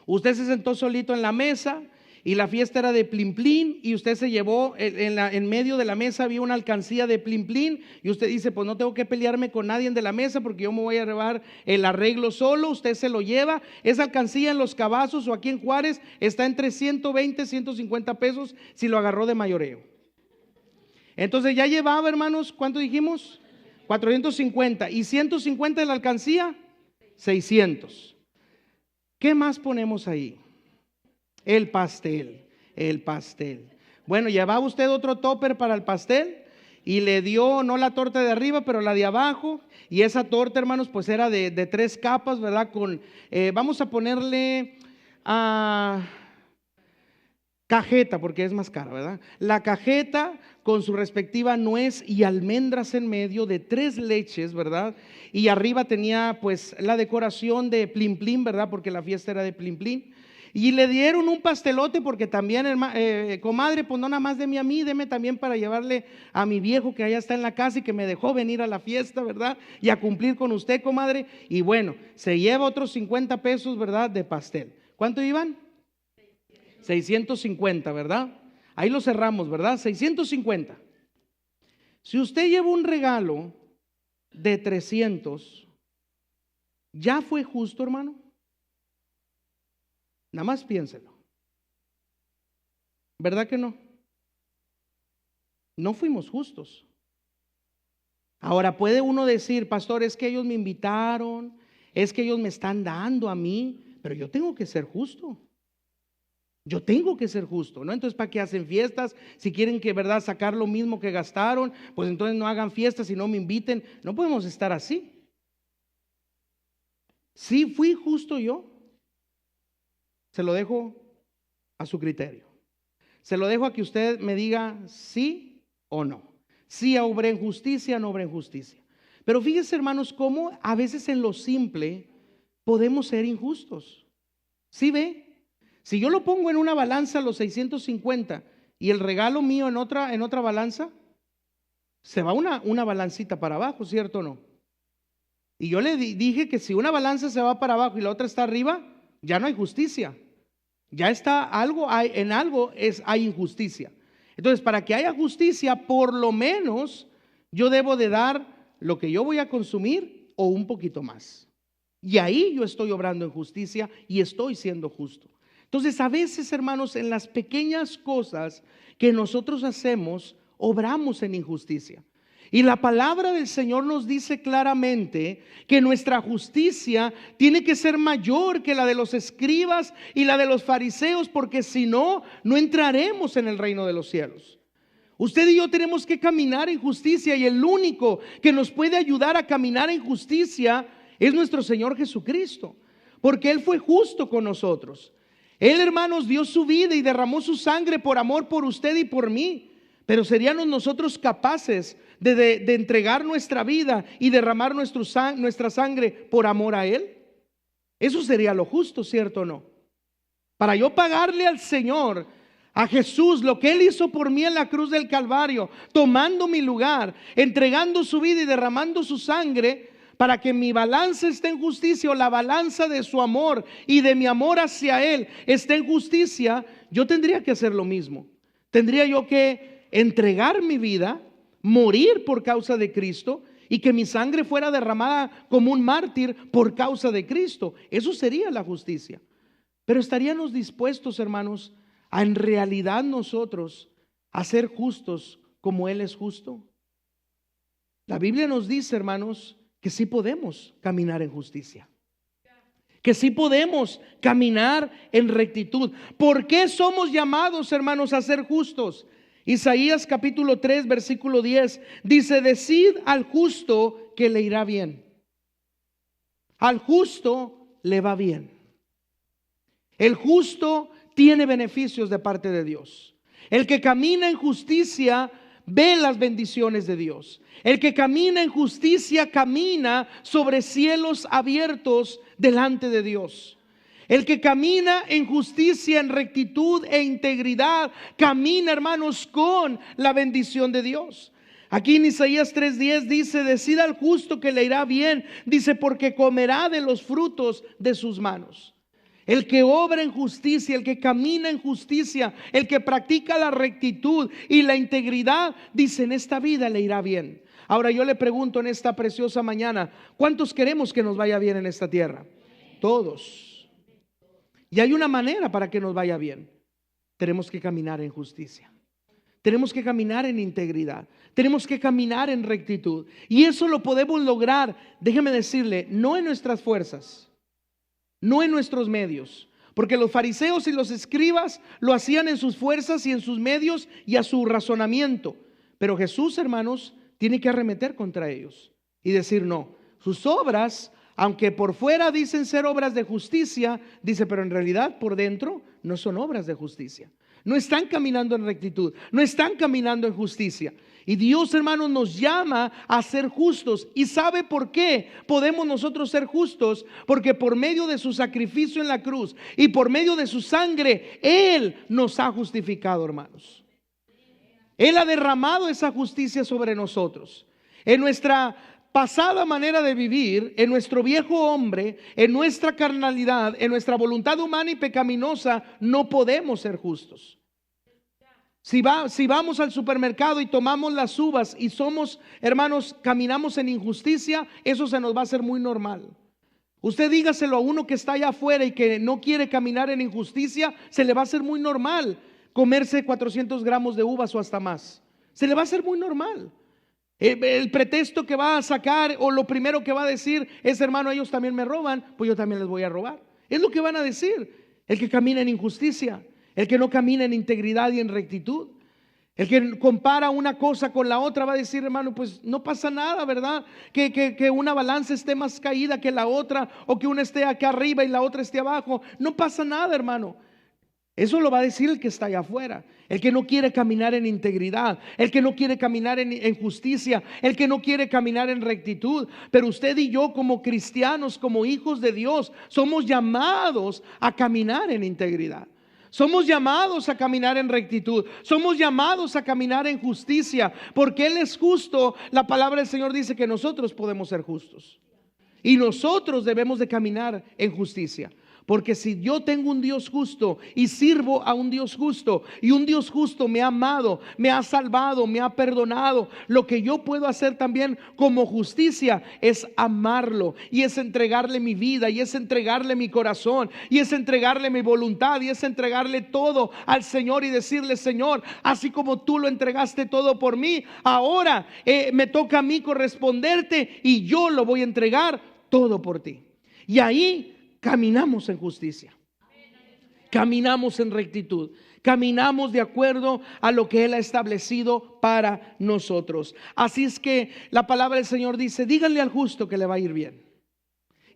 S1: Usted se sentó solito en la mesa y la fiesta era de Plin Plin, y usted se llevó en medio de la mesa había una alcancía de Plin Plin, y usted dice, pues no tengo que pelearme con nadie de la mesa porque yo me voy a llevar el arreglo solo. Usted se lo lleva. Esa alcancía en Los Cavazos o aquí en Juárez está entre 120, 150 pesos si lo agarró de mayoreo. Entonces ya llevaba, hermanos, ¿cuánto dijimos? 450, y 150 de la alcancía, 600. ¿Qué más ponemos ahí? El pastel. Bueno, llevaba usted otro topper para el pastel y le dio no la torta de arriba, pero la de abajo. Y esa torta, hermanos, pues era de 3 capas, ¿verdad? Con, vamos a ponerle cajeta, porque es más cara, ¿verdad? La cajeta con su respectiva nuez y almendras en medio, de 3 leches, ¿verdad? Y arriba tenía pues la decoración de Plin Plin, ¿verdad? Porque la fiesta era de Plin Plin. Y le dieron un pastelote porque también, comadre, pues no nada más deme a mí, deme también para llevarle a mi viejo que allá está en la casa y que me dejó venir a la fiesta, ¿verdad? Y a cumplir con usted, comadre. Y bueno, se lleva otros 50 pesos, ¿verdad? De pastel. ¿Cuánto iban? 650, ¿verdad? Ahí lo cerramos, ¿verdad? 650. Si usted lleva un regalo de 300, ¿ya fue justo, hermano? Nada más piénselo. ¿Verdad que no? No fuimos justos. Ahora puede uno decir, pastor, es que ellos me invitaron, es que ellos me están dando a mí, pero yo tengo que ser justo. Yo tengo que ser justo, ¿no? Entonces, ¿para qué hacen fiestas? Si quieren que, ¿verdad?, sacar lo mismo que gastaron, pues entonces no hagan fiestas y no me inviten. No podemos estar así. ¿Sí fui justo yo? Se lo dejo a su criterio. Se lo dejo a que usted me diga sí o no. Sí obré en justicia, no obré en justicia. Pero fíjense, hermanos, cómo a veces en lo simple podemos ser injustos. ¿Sí ve? Si yo lo pongo en una balanza los 650 y el regalo mío en otra balanza, se va una balancita para abajo, ¿cierto o no? Y yo le dije que si una balanza se va para abajo y la otra está arriba, ya no hay justicia. Ya está hay injusticia. Entonces, para que haya justicia, por lo menos yo debo de dar lo que yo voy a consumir o un poquito más. Y ahí yo estoy obrando en justicia y estoy siendo justo. Entonces, a veces, hermanos, en las pequeñas cosas que nosotros hacemos, obramos en injusticia. Y la palabra del Señor nos dice claramente que nuestra justicia tiene que ser mayor que la de los escribas y la de los fariseos, porque si no, no entraremos en el reino de los cielos. Usted y yo tenemos que caminar en justicia, y el único que nos puede ayudar a caminar en justicia es nuestro Señor Jesucristo, porque Él fue justo con nosotros. Él, hermanos, dio su vida y derramó su sangre por amor por usted y por mí. Pero ¿seríamos nosotros capaces de entregar nuestra vida y derramar nuestra sangre por amor a Él? Eso sería lo justo, ¿cierto o no? Para yo pagarle al Señor, a Jesús, lo que Él hizo por mí en la cruz del Calvario, tomando mi lugar, entregando su vida y derramando su sangre, para que mi balanza esté en justicia, o la balanza de su amor y de mi amor hacia Él esté en justicia, yo tendría que hacer lo mismo. Tendría yo que entregar mi vida, morir por causa de Cristo, y que mi sangre fuera derramada como un mártir por causa de Cristo. Eso sería la justicia. Pero ¿estaríamos dispuestos, hermanos, a en realidad nosotros a ser justos como Él es justo? La Biblia nos dice, hermanos, que sí podemos caminar en justicia, que sí podemos caminar en rectitud. ¿Por qué somos llamados, hermanos, a ser justos? Isaías capítulo 3 versículo 10 dice: decid al justo que le irá bien. Al justo le va bien. El justo tiene beneficios de parte de Dios. El que camina en justicia ve las bendiciones de Dios. El que camina en justicia camina sobre cielos abiertos delante de Dios. El que camina en justicia, en rectitud e integridad, camina, hermanos, con la bendición de Dios. Aquí en Isaías 3:10 dice: decida al justo que le irá bien, dice, porque comerá de los frutos de sus manos. El que obra en justicia, el que camina en justicia, el que practica la rectitud y la integridad, dice, en esta vida le irá bien. Ahora yo le pregunto en esta preciosa mañana, ¿cuántos queremos que nos vaya bien en esta tierra? Todos. Y hay una manera para que nos vaya bien. Tenemos que caminar en justicia. Tenemos que caminar en integridad. Tenemos que caminar en rectitud. Y eso lo podemos lograr, déjeme decirle, no en nuestras fuerzas, no en nuestros medios, porque los fariseos y los escribas lo hacían en sus fuerzas y en sus medios y a su razonamiento. Pero Jesús, hermanos, tiene que arremeter contra ellos y decir no. Sus obras, aunque por fuera dicen ser obras de justicia, dice, pero en realidad por dentro no son obras de justicia. No están caminando en rectitud, no están caminando en justicia. Y Dios, hermanos, nos llama a ser justos. ¿Y sabe por qué podemos nosotros ser justos? Porque por medio de su sacrificio en la cruz y por medio de su sangre, Él nos ha justificado, hermanos. Él ha derramado esa justicia sobre nosotros. En nuestra pasada manera de vivir, en nuestro viejo hombre, en nuestra carnalidad, en nuestra voluntad humana y pecaminosa, no podemos ser justos. Si vamos al supermercado y tomamos las uvas y somos, hermanos, caminamos en injusticia, eso se nos va a hacer muy normal. Usted dígaselo a uno que está allá afuera y que no quiere caminar en injusticia, se le va a hacer muy normal comerse 400 gramos de uvas o hasta más. Se le va a hacer muy normal. El pretexto que va a sacar o lo primero que va a decir es, hermano, ellos también me roban, pues yo también les voy a robar. Es lo que van a decir. El que camina en injusticia, el que no camina en integridad y en rectitud, el que compara una cosa con la otra va a decir, hermano, pues no pasa nada, ¿verdad? Que una balanza esté más caída que la otra, o que una esté acá arriba y la otra esté abajo. No pasa nada, hermano. Eso lo va a decir el que está allá afuera, el que no quiere caminar en integridad, el que no quiere caminar en justicia, el que no quiere caminar en rectitud. Pero usted y yo, como cristianos, como hijos de Dios, somos llamados a caminar en integridad. Somos llamados a caminar en rectitud. Somos llamados a caminar en justicia. Porque Él es justo. La palabra del Señor dice que nosotros podemos ser justos. Y nosotros debemos de caminar en justicia. Porque si yo tengo un Dios justo y sirvo a un Dios justo, y un Dios justo me ha amado, me ha salvado, me ha perdonado, lo que yo puedo hacer también como justicia es amarlo, y es entregarle mi vida, y es entregarle mi corazón, y es entregarle mi voluntad, y es entregarle todo al Señor y decirle, Señor, así como tú lo entregaste todo por mí, ahora me toca a mí corresponderte y yo lo voy a entregar todo por ti. Y ahí caminamos en justicia, caminamos en rectitud, caminamos de acuerdo a lo que Él ha establecido para nosotros. Así es que la palabra del Señor dice, díganle al justo que le va a ir bien.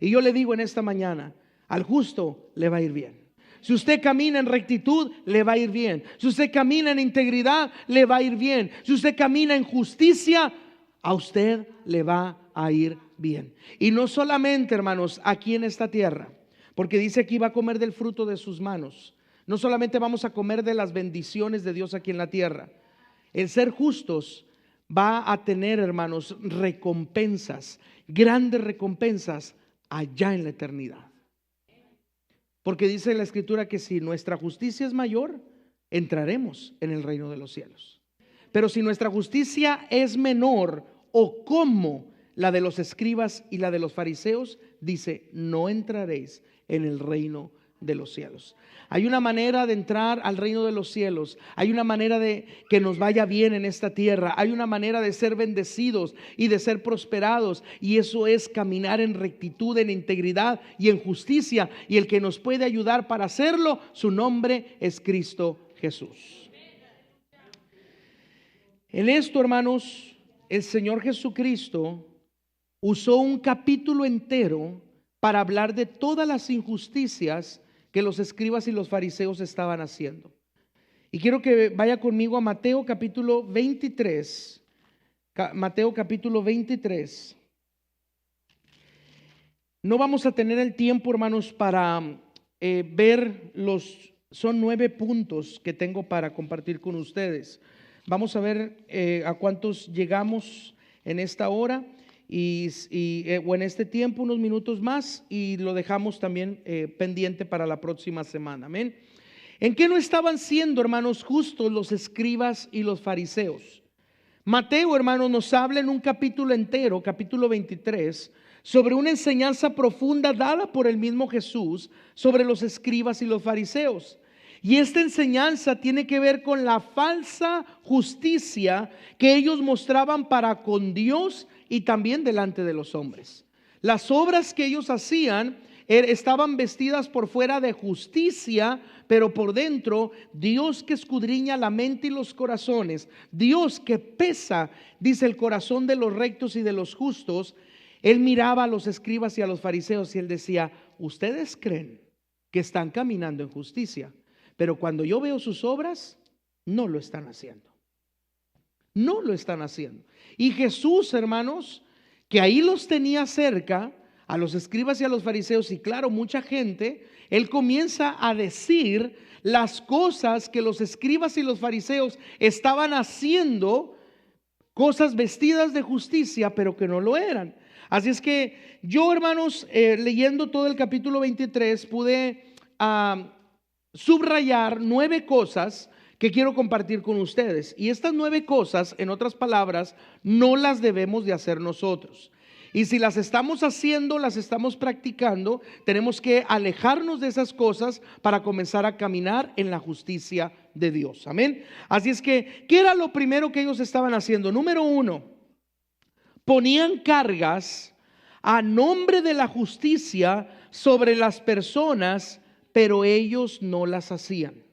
S1: Y yo le digo en esta mañana, al justo le va a ir bien. Si usted camina en rectitud, le va a ir bien. Si usted camina en integridad, le va a ir bien. Si usted camina en justicia, a usted le va a ir bien. Y no solamente, hermanos, aquí en esta tierra, porque dice que iba a comer del fruto de sus manos. No solamente vamos a comer de las bendiciones de Dios aquí en la tierra. El ser justos va a tener, hermanos, recompensas, grandes recompensas allá en la eternidad. Porque dice la Escritura que si nuestra justicia es mayor, entraremos en el reino de los cielos. Pero si nuestra justicia es menor o como la de los escribas y la de los fariseos, dice, no entraréis en el reino de los cielos. Hay una manera de entrar al reino de los cielos. Hay una manera de que nos vaya bien en esta tierra. Hay una manera de ser bendecidos y de ser prosperados. Y eso es caminar en rectitud, en integridad y en justicia. Y el que nos puede ayudar para hacerlo, su nombre es Cristo Jesús. En esto, hermanos, el Señor Jesucristo usó un capítulo entero para hablar de todas las injusticias que los escribas y los fariseos estaban haciendo. Y quiero que vaya conmigo a Mateo capítulo 23. Mateo capítulo 23. No vamos a tener el tiempo, hermanos, para ver son 9 puntos que tengo para compartir con ustedes. Vamos a ver a cuántos llegamos en esta hora. o en este tiempo unos minutos más, y lo dejamos también pendiente para la próxima semana. Amén. ¿En qué no estaban siendo, hermanos, justos los escribas y los fariseos? Mateo, hermanos, nos habla en un capítulo entero, capítulo 23, sobre una enseñanza profunda dada por el mismo Jesús sobre los escribas y los fariseos. Y esta enseñanza tiene que ver con la falsa justicia que ellos mostraban para con Dios y también delante de los hombres. Las obras que ellos hacían estaban vestidas por fuera de justicia, pero por dentro, Dios que escudriña la mente y los corazones, Dios que pesa, dice, el corazón de los rectos y de los justos. Él miraba a los escribas y a los fariseos y él decía: ustedes creen que están caminando en justicia, pero cuando yo veo sus obras, no lo están haciendo. No lo están haciendo. Y Jesús, hermanos, que ahí los tenía cerca, a los escribas y a los fariseos, y claro, mucha gente, él comienza a decir las cosas que los escribas y los fariseos estaban haciendo, cosas vestidas de justicia, pero que no lo eran. Así es que yo, hermanos, leyendo todo el capítulo 23, pude subrayar 9 cosas que quiero compartir con ustedes. Y estas 9 cosas, en otras palabras, no las debemos de hacer nosotros. Y si las estamos haciendo, las estamos practicando, tenemos que alejarnos de esas cosas para comenzar a caminar en la justicia de Dios. Amén. Así es que, ¿qué era lo primero que ellos estaban haciendo? Número 1, ponían cargas a nombre de la justicia sobre las personas, pero ellos no las hacían.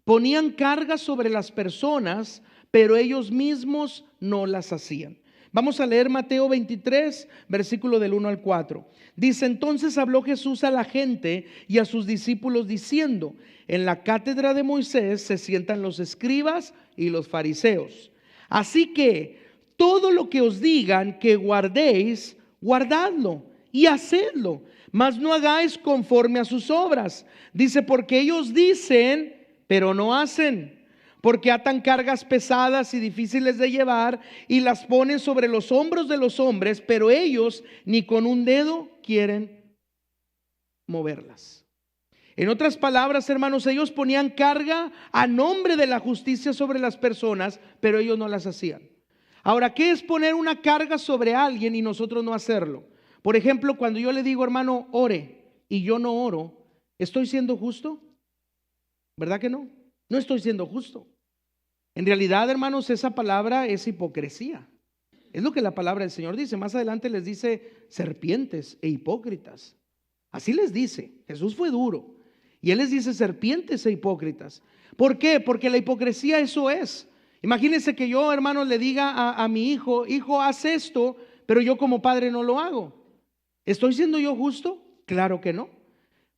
S1: Ponían cargas sobre las personas, pero ellos mismos no las hacían. Vamos a leer Mateo 23, versículo del 1 al 4. Dice: entonces habló Jesús a la gente y a sus discípulos diciendo: en la cátedra de Moisés se sientan los escribas y los fariseos. Así que todo lo que os digan que guardéis, guardadlo y hacedlo, mas no hagáis conforme a sus obras. Dice: porque ellos dicen, pero no hacen. Porque atan cargas pesadas y difíciles de llevar y las ponen sobre los hombros de los hombres, pero ellos ni con un dedo quieren moverlas. En otras palabras, hermanos, ellos ponían carga a nombre de la justicia sobre las personas, pero ellos no las hacían. Ahora, ¿qué es poner una carga sobre alguien y nosotros no hacerlo? Por ejemplo, cuando yo le digo: hermano, ore, y yo no oro, ¿estoy siendo justo? ¿Verdad que no? No estoy siendo justo. En realidad, hermanos, esa palabra es hipocresía. Es lo que la palabra del Señor dice. Más adelante les dice serpientes e hipócritas. Así les dice. Jesús fue duro. Y Él les dice serpientes e hipócritas. ¿Por qué? Porque la hipocresía eso es. Imagínense que yo, hermanos, le diga a mi hijo: hijo, haz esto, pero yo como padre no lo hago. ¿Estoy siendo yo justo? Claro que no.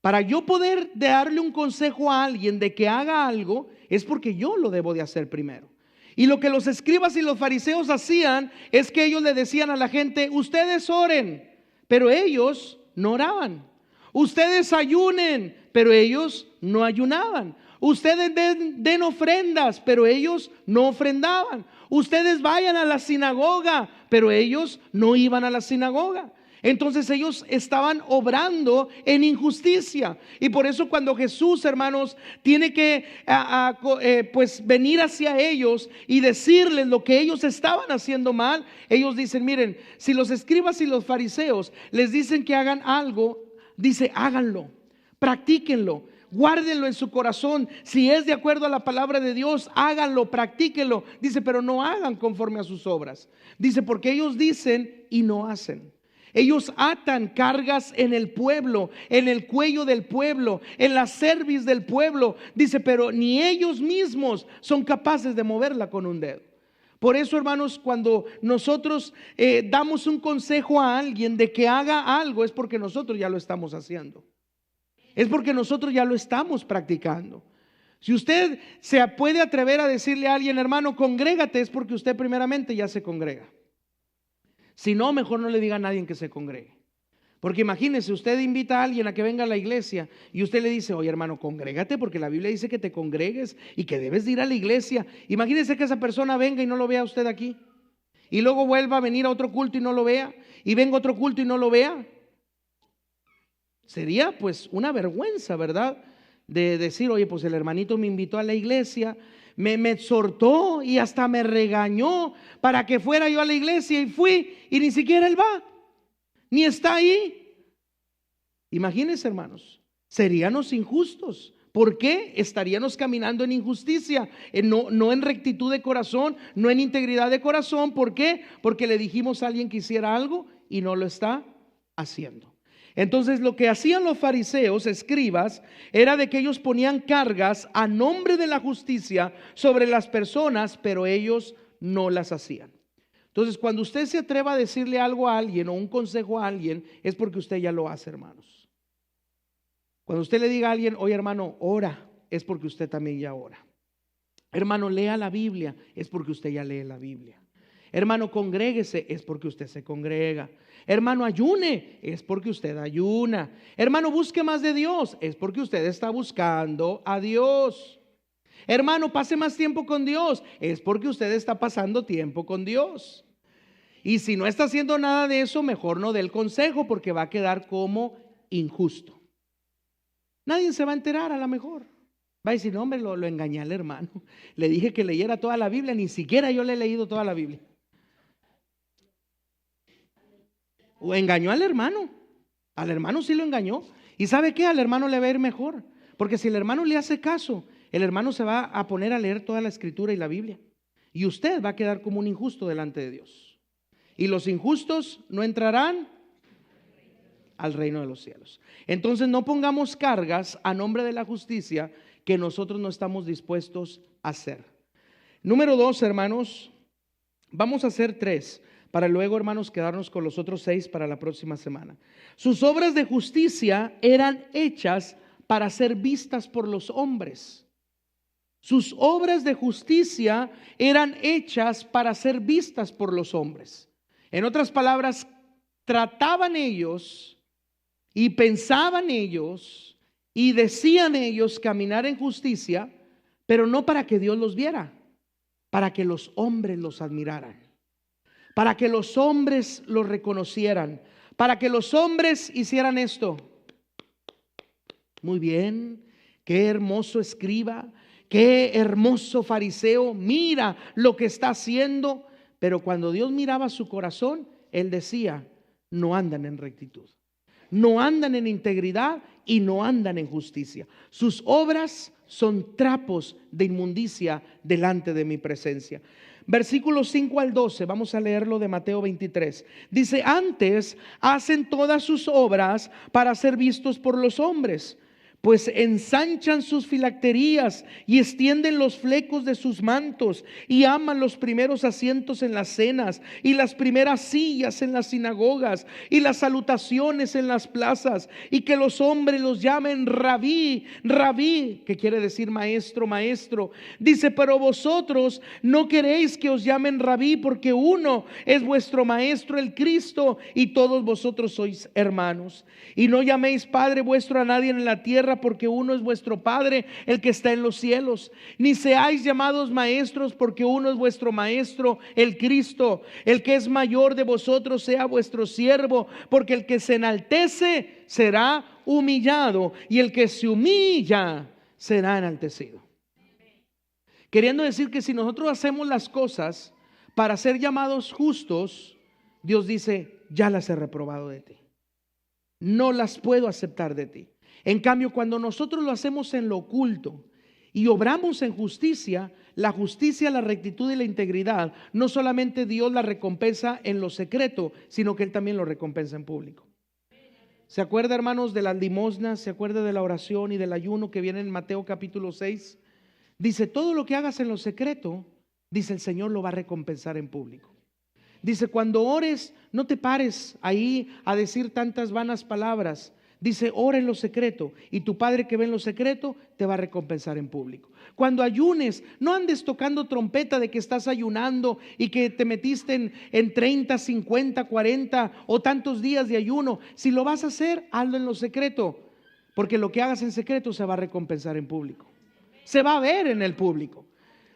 S1: Para yo poder darle un consejo a alguien de que haga algo, es porque yo lo debo de hacer primero. Y lo que los escribas y los fariseos hacían es que ellos le decían a la gente: ustedes oren, pero ellos no oraban. Ustedes ayunen, pero ellos no ayunaban. Ustedes den ofrendas, pero ellos no ofrendaban. Ustedes vayan a la sinagoga, pero ellos no iban a la sinagoga. Entonces ellos estaban obrando en injusticia. Y por eso cuando Jesús, hermanos, tiene que pues venir hacia ellos y decirles lo que ellos estaban haciendo mal, ellos dicen: miren, si los escribas y los fariseos les dicen que hagan algo, dice: háganlo, practíquenlo, guárdenlo en su corazón. Si es de acuerdo a la palabra de Dios, háganlo, practíquenlo. Dice: pero no hagan conforme a sus obras. Dice: porque ellos dicen y no hacen. Ellos atan cargas en el pueblo, en el cuello del pueblo, en la cerviz del pueblo. Dice: pero ni ellos mismos son capaces de moverla con un dedo. Por eso, hermanos, cuando nosotros damos un consejo a alguien de que haga algo, es porque nosotros ya lo estamos haciendo. Es porque nosotros ya lo estamos practicando. Si usted se puede atrever a decirle a alguien: hermano, congrégate, es porque usted primeramente ya se congrega. Si no, mejor no le diga a nadie que se congregue. Porque imagínese, usted invita a alguien a que venga a la iglesia y usted le dice: oye, hermano, congrégate, porque la Biblia dice que te congregues y que debes de ir a la iglesia. Imagínese que esa persona venga y no lo vea usted aquí. y luego vuelva a venir a otro culto y no lo vea, y venga a otro culto y no lo vea. Sería pues una vergüenza, ¿verdad? De decir, oye, pues el hermanito me invitó a la iglesia, me exhortó y hasta me regañó para que fuera yo a la iglesia, y fui y ni siquiera él va, ni está ahí. Imagínense, hermanos, seríamos injustos. ¿Por qué? Estaríamos caminando en injusticia, no en rectitud de corazón, no en integridad de corazón. ¿Por qué? Porque le dijimos a alguien que hiciera algo y no lo está haciendo. Entonces lo que hacían los fariseos, escribas, era de que ellos ponían cargas a nombre de la justicia sobre las personas, pero ellos no las hacían. Entonces cuando usted se atreva a decirle algo a alguien o un consejo a alguien, es porque usted ya lo hace, hermanos. Cuando usted le diga a alguien, oye hermano, ora, es porque usted también ya ora. Hermano, lea la Biblia, es porque usted ya lee la Biblia. Hermano, congréguese, es porque usted se congrega. Hermano, ayune, es porque usted ayuna. Hermano, busque más de Dios, es porque usted está buscando a Dios. Hermano, pase más tiempo con Dios, es porque usted está pasando tiempo con Dios. Y si no está haciendo nada de eso, mejor no dé el consejo, porque va a quedar como injusto. Nadie se va a enterar, a lo mejor. Va a decir, no hombre, lo engañé al hermano. Le dije que leyera toda la Biblia, ni siquiera yo le he leído toda la Biblia. O engañó al hermano sí lo engañó. ¿Y sabe qué? Al hermano le va a ir mejor, porque si el hermano le hace caso, el hermano se va a poner a leer toda la escritura y la Biblia, y usted va a quedar como un injusto delante de Dios. Y los injustos no entrarán al reino de los cielos. Entonces no pongamos cargas a nombre de la justicia que nosotros no estamos dispuestos a hacer. Número 2, hermanos, vamos a hacer 3 para luego, hermanos, quedarnos con los otros 6 para la próxima semana. Sus obras de justicia eran hechas para ser vistas por los hombres. Sus obras de justicia eran hechas para ser vistas por los hombres. En otras palabras, trataban ellos y pensaban ellos y decían ellos caminar en justicia, pero no para que Dios los viera, para que los hombres los admiraran, para que los hombres los reconocieran, para que los hombres hicieran esto. Muy bien, qué hermoso escriba, qué hermoso fariseo, mira lo que está haciendo. Pero cuando Dios miraba su corazón, Él decía, no andan en rectitud, no andan en integridad y no andan en justicia. Sus obras son trapos de inmundicia delante de mi presencia. Versículos 5 al 12, vamos a leerlo de Mateo 23. Dice, antes hacen todas sus obras para ser vistos por los hombres, pues ensanchan sus filacterías y extienden los flecos de sus mantos y aman los primeros asientos en las cenas y las primeras sillas en las sinagogas y las salutaciones en las plazas, y que los hombres los llamen rabí, rabí, que quiere decir maestro, maestro. Dice, pero vosotros no queréis que os llamen rabí, porque uno es vuestro maestro, el Cristo, y todos vosotros sois hermanos. Y no llaméis Padre vuestro a nadie en la tierra, porque uno es vuestro Padre, el que está en los cielos. Ni seáis llamados maestros, porque uno es vuestro maestro, el Cristo. El que es mayor de vosotros sea vuestro siervo, porque el que se enaltece será humillado, y el que se humilla será enaltecido. Queriendo decir que si nosotros hacemos las cosas para ser llamados justos, Dios dice, ya las he reprobado de ti, no las puedo aceptar de ti. En cambio, cuando nosotros lo hacemos en lo oculto y obramos en justicia, la justicia, la rectitud y la integridad, no solamente Dios la recompensa en lo secreto, sino que Él también lo recompensa en público. ¿Se acuerda, hermanos, de las limosnas? ¿Se acuerda de la oración y del ayuno que viene en Mateo capítulo 6? Dice, todo lo que hagas en lo secreto, dice, el Señor lo va a recompensar en público. Dice, cuando ores, no te pares ahí a decir tantas vanas palabras. Dice, ora en lo secreto, y tu Padre que ve en lo secreto te va a recompensar en público. Cuando ayunes, no andes tocando trompeta de que estás ayunando y que te metiste en 30, 50, 40 o tantos días de ayuno. Si lo vas a hacer, hazlo en lo secreto, porque lo que hagas en secreto se va a recompensar en público, se va a ver en el público.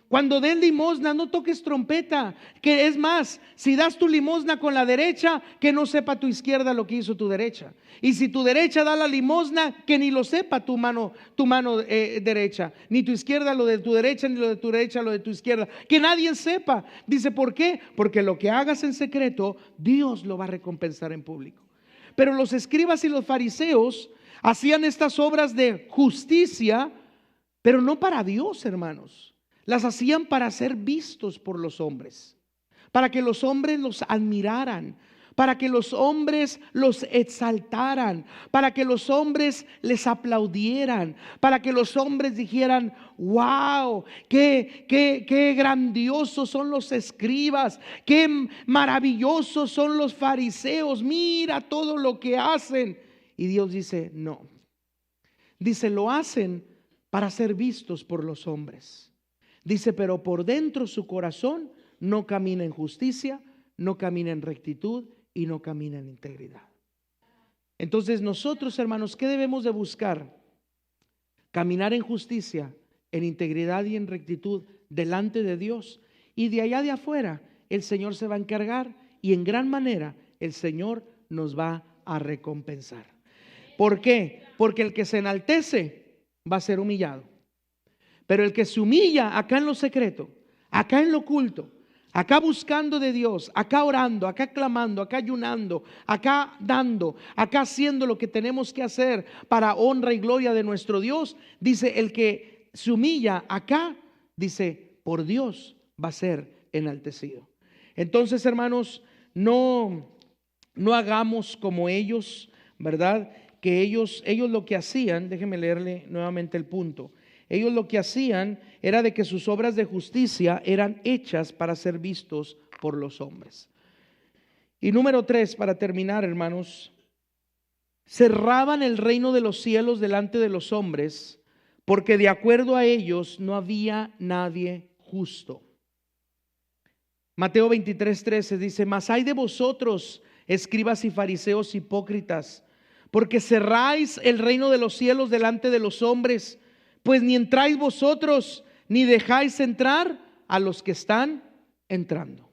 S1: Cuando des limosna, no toques trompeta. Que es más, si das tu limosna con la derecha, que no sepa tu izquierda lo que hizo tu derecha. Y si tu derecha da la limosna, que ni lo sepa tu mano derecha. Ni tu izquierda lo de tu derecha, ni lo de tu derecha lo de tu izquierda. Que nadie sepa. Dice, ¿por qué? Porque lo que hagas en secreto, Dios lo va a recompensar en público. Pero los escribas y los fariseos hacían estas obras de justicia, pero no para Dios, hermanos. Las hacían para ser vistos por los hombres, para que los hombres los admiraran, para que los hombres los exaltaran, para que los hombres les aplaudieran, para que los hombres dijeran, wow, qué grandiosos son los escribas, qué maravillosos son los fariseos, mira todo lo que hacen. Y Dios dice, no, dice, lo hacen para ser vistos por los hombres. Dice, pero por dentro su corazón no camina en justicia, no camina en rectitud y no camina en integridad. Entonces nosotros, hermanos, ¿qué debemos de buscar? Caminar en justicia, en integridad y en rectitud delante de Dios. Y de allá de afuera el Señor se va a encargar y en gran manera el Señor nos va a recompensar. ¿Por qué? Porque el que se enaltece va a ser humillado. Pero el que se humilla acá en lo secreto, acá en lo oculto, acá buscando de Dios, acá orando, acá clamando, acá ayunando, acá dando, acá haciendo lo que tenemos que hacer para honra y gloria de nuestro Dios, dice, el que se humilla acá, dice, por Dios va a ser enaltecido. Entonces, hermanos, no hagamos como ellos, ¿verdad? Que ellos lo que hacían, déjenme leerle nuevamente el punto. Ellos lo que hacían era de que sus obras de justicia eran hechas para ser vistos por los hombres. Y número 3, para terminar, hermanos, cerraban el reino de los cielos delante de los hombres, porque de acuerdo a ellos no había nadie justo. Mateo 23:13 dice, mas hay de vosotros, escribas y fariseos hipócritas, porque cerráis el reino de los cielos delante de los hombres, pues ni entráis vosotros, ni dejáis entrar a los que están entrando.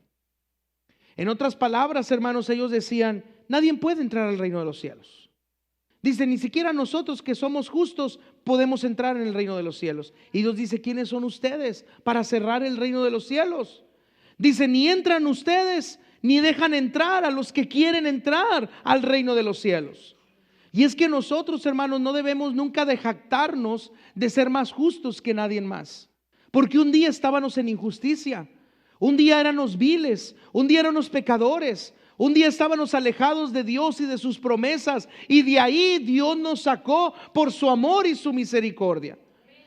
S1: En otras palabras, hermanos, ellos decían, nadie puede entrar al reino de los cielos. Dice, ni siquiera nosotros que somos justos podemos entrar en el reino de los cielos. Y Dios dice, ¿quiénes son ustedes para cerrar el reino de los cielos? Dice, ni entran ustedes, ni dejan entrar a los que quieren entrar al reino de los cielos. Y es que nosotros, hermanos, no debemos nunca de jactarnos de ser más justos que nadie más. Porque un día estábamos en injusticia, un día éramos viles, un día éramos pecadores, un día estábamos alejados de Dios y de sus promesas. Y de ahí Dios nos sacó por su amor y su misericordia.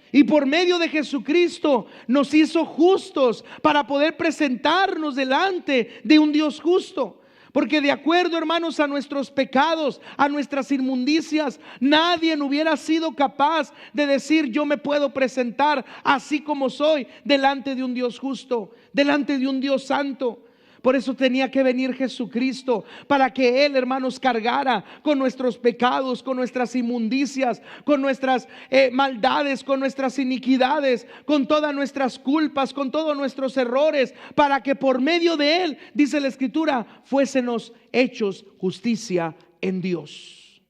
S1: Y por medio de Jesucristo nos hizo justos para poder presentarnos delante de un Dios justo. Porque de acuerdo, hermanos, a nuestros pecados, a nuestras inmundicias, nadie hubiera sido capaz de decir, yo me puedo presentar así como soy delante de un Dios justo, delante de un Dios santo. Por eso tenía que venir Jesucristo, para que Él, hermanos, cargara con nuestros pecados, con nuestras inmundicias, con nuestras maldades, con nuestras iniquidades, con todas nuestras culpas, con todos nuestros errores, para que por medio de Él, dice la Escritura, fuésemos hechos justicia en Dios.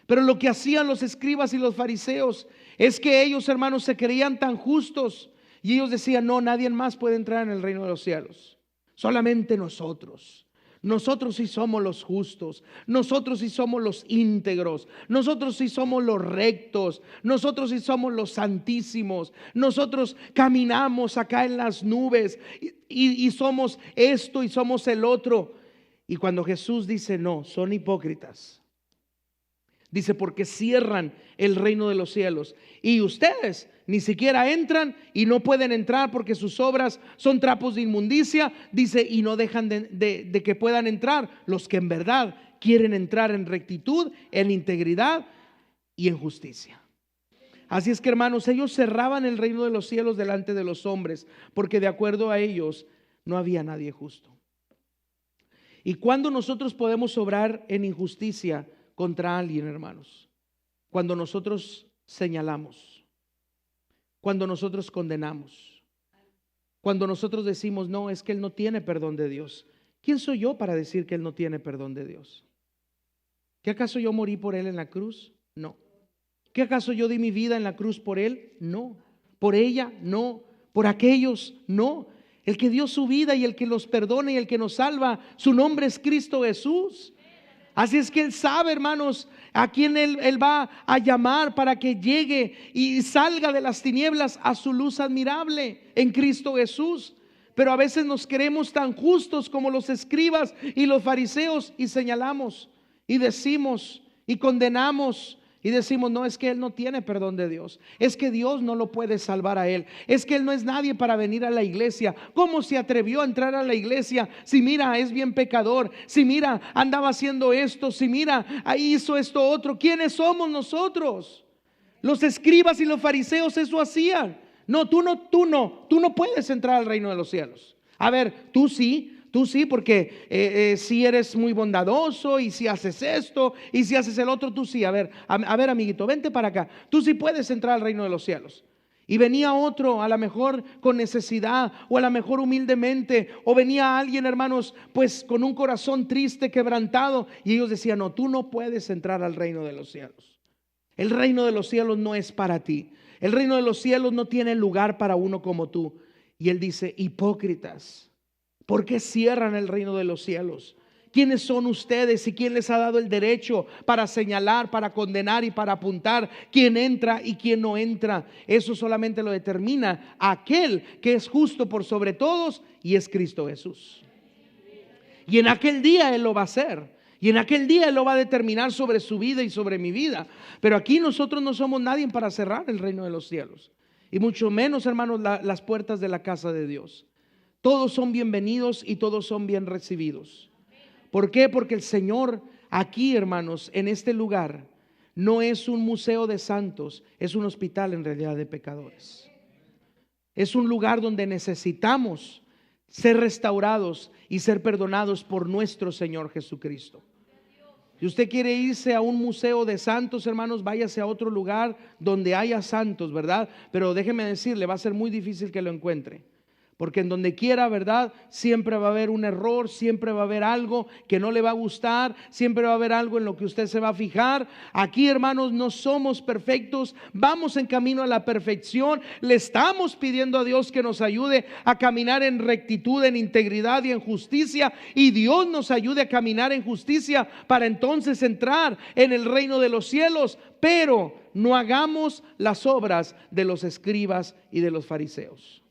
S1: Pero lo que hacían los escribas y los fariseos es que ellos, hermanos, se creían tan justos, y ellos decían, no, nadie más puede entrar en el reino de los cielos. Solamente nosotros. Nosotros sí somos los justos. Nosotros sí somos los íntegros. Nosotros sí somos los rectos. Nosotros sí somos los santísimos. Nosotros caminamos acá en las nubes y somos esto y somos el otro. Y cuando Jesús dice no, son hipócritas. Dice, porque cierran el reino de los cielos. Y ustedes ni siquiera entran y no pueden entrar porque sus obras son trapos de inmundicia. Dice, y no dejan de que puedan entrar los que en verdad quieren entrar en rectitud, en integridad y en justicia. Así es que, hermanos, ellos cerraban el reino de los cielos delante de los hombres, porque de acuerdo a ellos no había nadie justo. ¿Y cuando nosotros podemos obrar en injusticia contra alguien, hermanos? Cuando nosotros señalamos, cuando nosotros condenamos, cuando nosotros decimos, no, es que él no tiene perdón de Dios. ¿Quién soy yo para decir que él no tiene perdón de Dios? ¿Qué acaso yo morí por él en la cruz? No. ¿Qué acaso yo di mi vida en la cruz por él? No. ¿Por ella? No. ¿Por aquellos? No. El que dio su vida y el que los perdona y el que nos salva, su nombre es Cristo Jesús. Así es que Él sabe, hermanos, a quien Él va a llamar para que llegue y salga de las tinieblas a su luz admirable en Cristo Jesús. Pero a veces nos creemos tan justos como los escribas y los fariseos y señalamos y decimos y condenamos y decimos, no, es que él no tiene perdón de Dios, es que Dios no lo puede salvar a él, es que él no es nadie para venir a la iglesia. ¿Cómo se atrevió a entrar a la iglesia? Si mira, es bien pecador, si mira, andaba haciendo esto, si mira, ahí hizo esto otro. ¿Quiénes somos nosotros? Los escribas y los fariseos eso hacían. No, tú no puedes entrar al reino de los cielos. A ver, tú sí, porque si eres muy bondadoso y si haces esto y si haces el otro, tú sí. A ver, amiguito, vente para acá. Tú sí puedes entrar al reino de los cielos. Y venía otro, a lo mejor con necesidad, o a lo mejor humildemente, o venía alguien, hermanos, pues con un corazón triste, quebrantado, y ellos decían, no, tú no puedes entrar al reino de los cielos. El reino de los cielos no es para ti. El reino de los cielos no tiene lugar para uno como tú. Y él dice, hipócritas, ¿por qué cierran el reino de los cielos? ¿Quiénes son ustedes y quién les ha dado el derecho para señalar, para condenar y para apuntar quién entra y quién no entra? Eso solamente lo determina aquel que es justo por sobre todos, y es Cristo Jesús. Y en aquel día Él lo va a hacer. Y en aquel día Él lo va a determinar sobre su vida y sobre mi vida. Pero aquí nosotros no somos nadie para cerrar el reino de los cielos. Y mucho menos, hermanos, las puertas de la casa de Dios. Todos son bienvenidos y todos son bien recibidos. ¿Por qué? Porque el Señor aquí, hermanos, en este lugar, no es un museo de santos, es un hospital en realidad de pecadores. Es un lugar donde necesitamos ser restaurados y ser perdonados por nuestro Señor Jesucristo. Si usted quiere irse a un museo de santos, hermanos, váyase a otro lugar donde haya santos, ¿verdad? Pero déjeme decirle, va a ser muy difícil que lo encuentre. Porque en donde quiera, ¿verdad? Siempre va a haber un error, siempre va a haber algo que no le va a gustar, siempre va a haber algo en lo que usted se va a fijar. Aquí, hermanos, no somos perfectos, vamos en camino a la perfección. Le estamos pidiendo a Dios que nos ayude a caminar en rectitud, en integridad y en justicia. Y Dios nos ayude a caminar en justicia para entonces entrar en el reino de los cielos. Pero no hagamos las obras de los escribas y de los fariseos.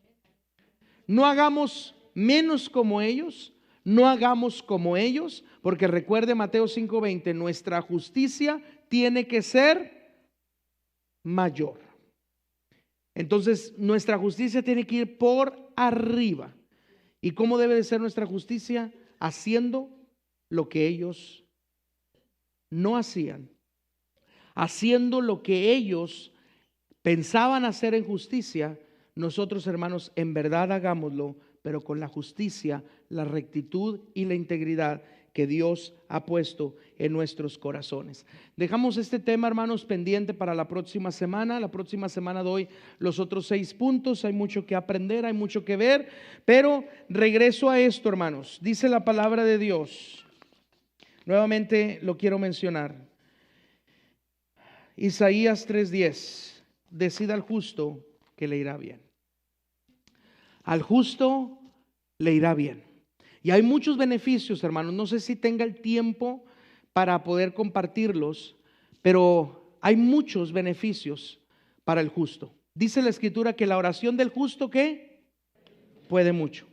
S1: No hagamos menos como ellos, no hagamos como ellos, porque recuerde Mateo 5:20, nuestra justicia tiene que ser mayor. Entonces, nuestra justicia tiene que ir por arriba. ¿Y cómo debe de ser nuestra justicia? Haciendo lo que ellos no hacían, haciendo lo que ellos pensaban hacer en justicia. Nosotros, hermanos, en verdad hagámoslo, pero con la justicia, la rectitud y la integridad que Dios ha puesto en nuestros corazones. Dejamos este tema, hermanos, pendiente para la próxima semana. La próxima semana doy los otros 6 puntos. Hay mucho que aprender, hay mucho que ver, pero regreso a esto, hermanos. Dice la palabra de Dios. Nuevamente lo quiero mencionar. Isaías 3:10. Decida al justo que le irá bien. Al justo le irá bien. Y hay muchos beneficios, hermanos. No sé si tenga el tiempo para poder compartirlos, pero hay muchos beneficios para el justo. Dice la Escritura que la oración del justo, ¿qué? Puede mucho.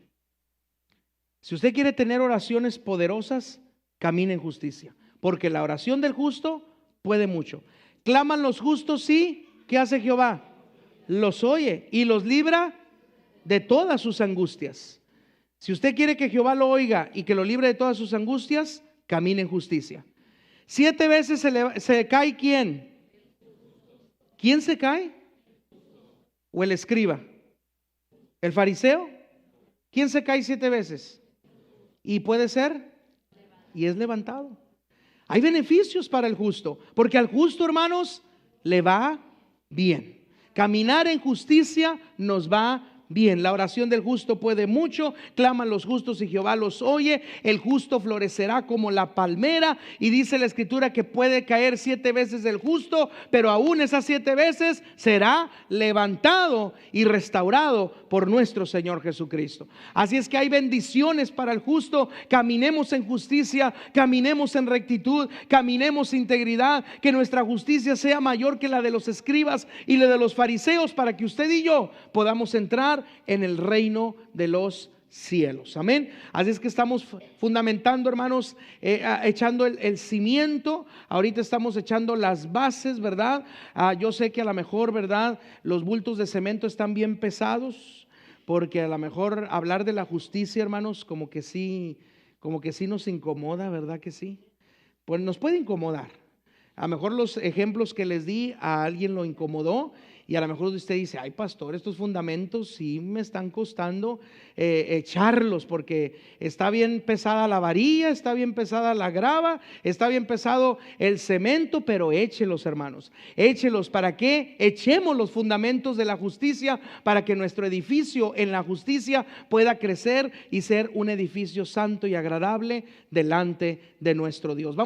S1: Si usted quiere tener oraciones poderosas, camine en justicia, porque la oración del justo puede mucho. Claman los justos, sí. ¿Qué hace Jehová? Los oye y los libra de todas sus angustias. Si usted quiere que Jehová lo oiga y que lo libre de todas sus angustias, camine en justicia. 7 veces se cae ¿quién? ¿Quién se cae? ¿O el escriba? ¿El fariseo? ¿Quién se cae 7 veces? Y puede ser y es levantado. Hay beneficios para el justo, porque al justo, hermanos, le va bien. Caminar en justicia nos va bien. La oración del justo puede mucho, claman los justos y Jehová los oye. El justo florecerá como la palmera, y dice la escritura que puede caer 7 veces el justo, pero aún esas 7 veces será levantado y restaurado por nuestro Señor Jesucristo. Así es que hay bendiciones para el justo. Caminemos en justicia, caminemos en rectitud, caminemos en integridad, que nuestra justicia sea mayor que la de los escribas y la de los fariseos, para que usted y yo podamos entrar en el reino de los cielos. Amén. Así es que estamos fundamentando, hermanos, echando el cimiento. Ahorita estamos echando las bases, ¿verdad? Yo sé que a lo mejor, ¿verdad?, los bultos de cemento están bien pesados, porque a lo mejor hablar de la justicia, hermanos, como que sí nos incomoda, ¿verdad que sí? Pues nos puede incomodar. A lo mejor los ejemplos que les di a alguien lo incomodó, y a lo mejor usted dice: ay, pastor, estos fundamentos sí me están costando echarlos, porque está bien pesada la varilla, está bien pesada la grava, está bien pesado el cemento. Pero échelos, hermanos, échelos. ¿Para qué? Echemos los fundamentos de la justicia, para que nuestro edificio en la justicia pueda crecer y ser un edificio santo y agradable delante de nuestro Dios.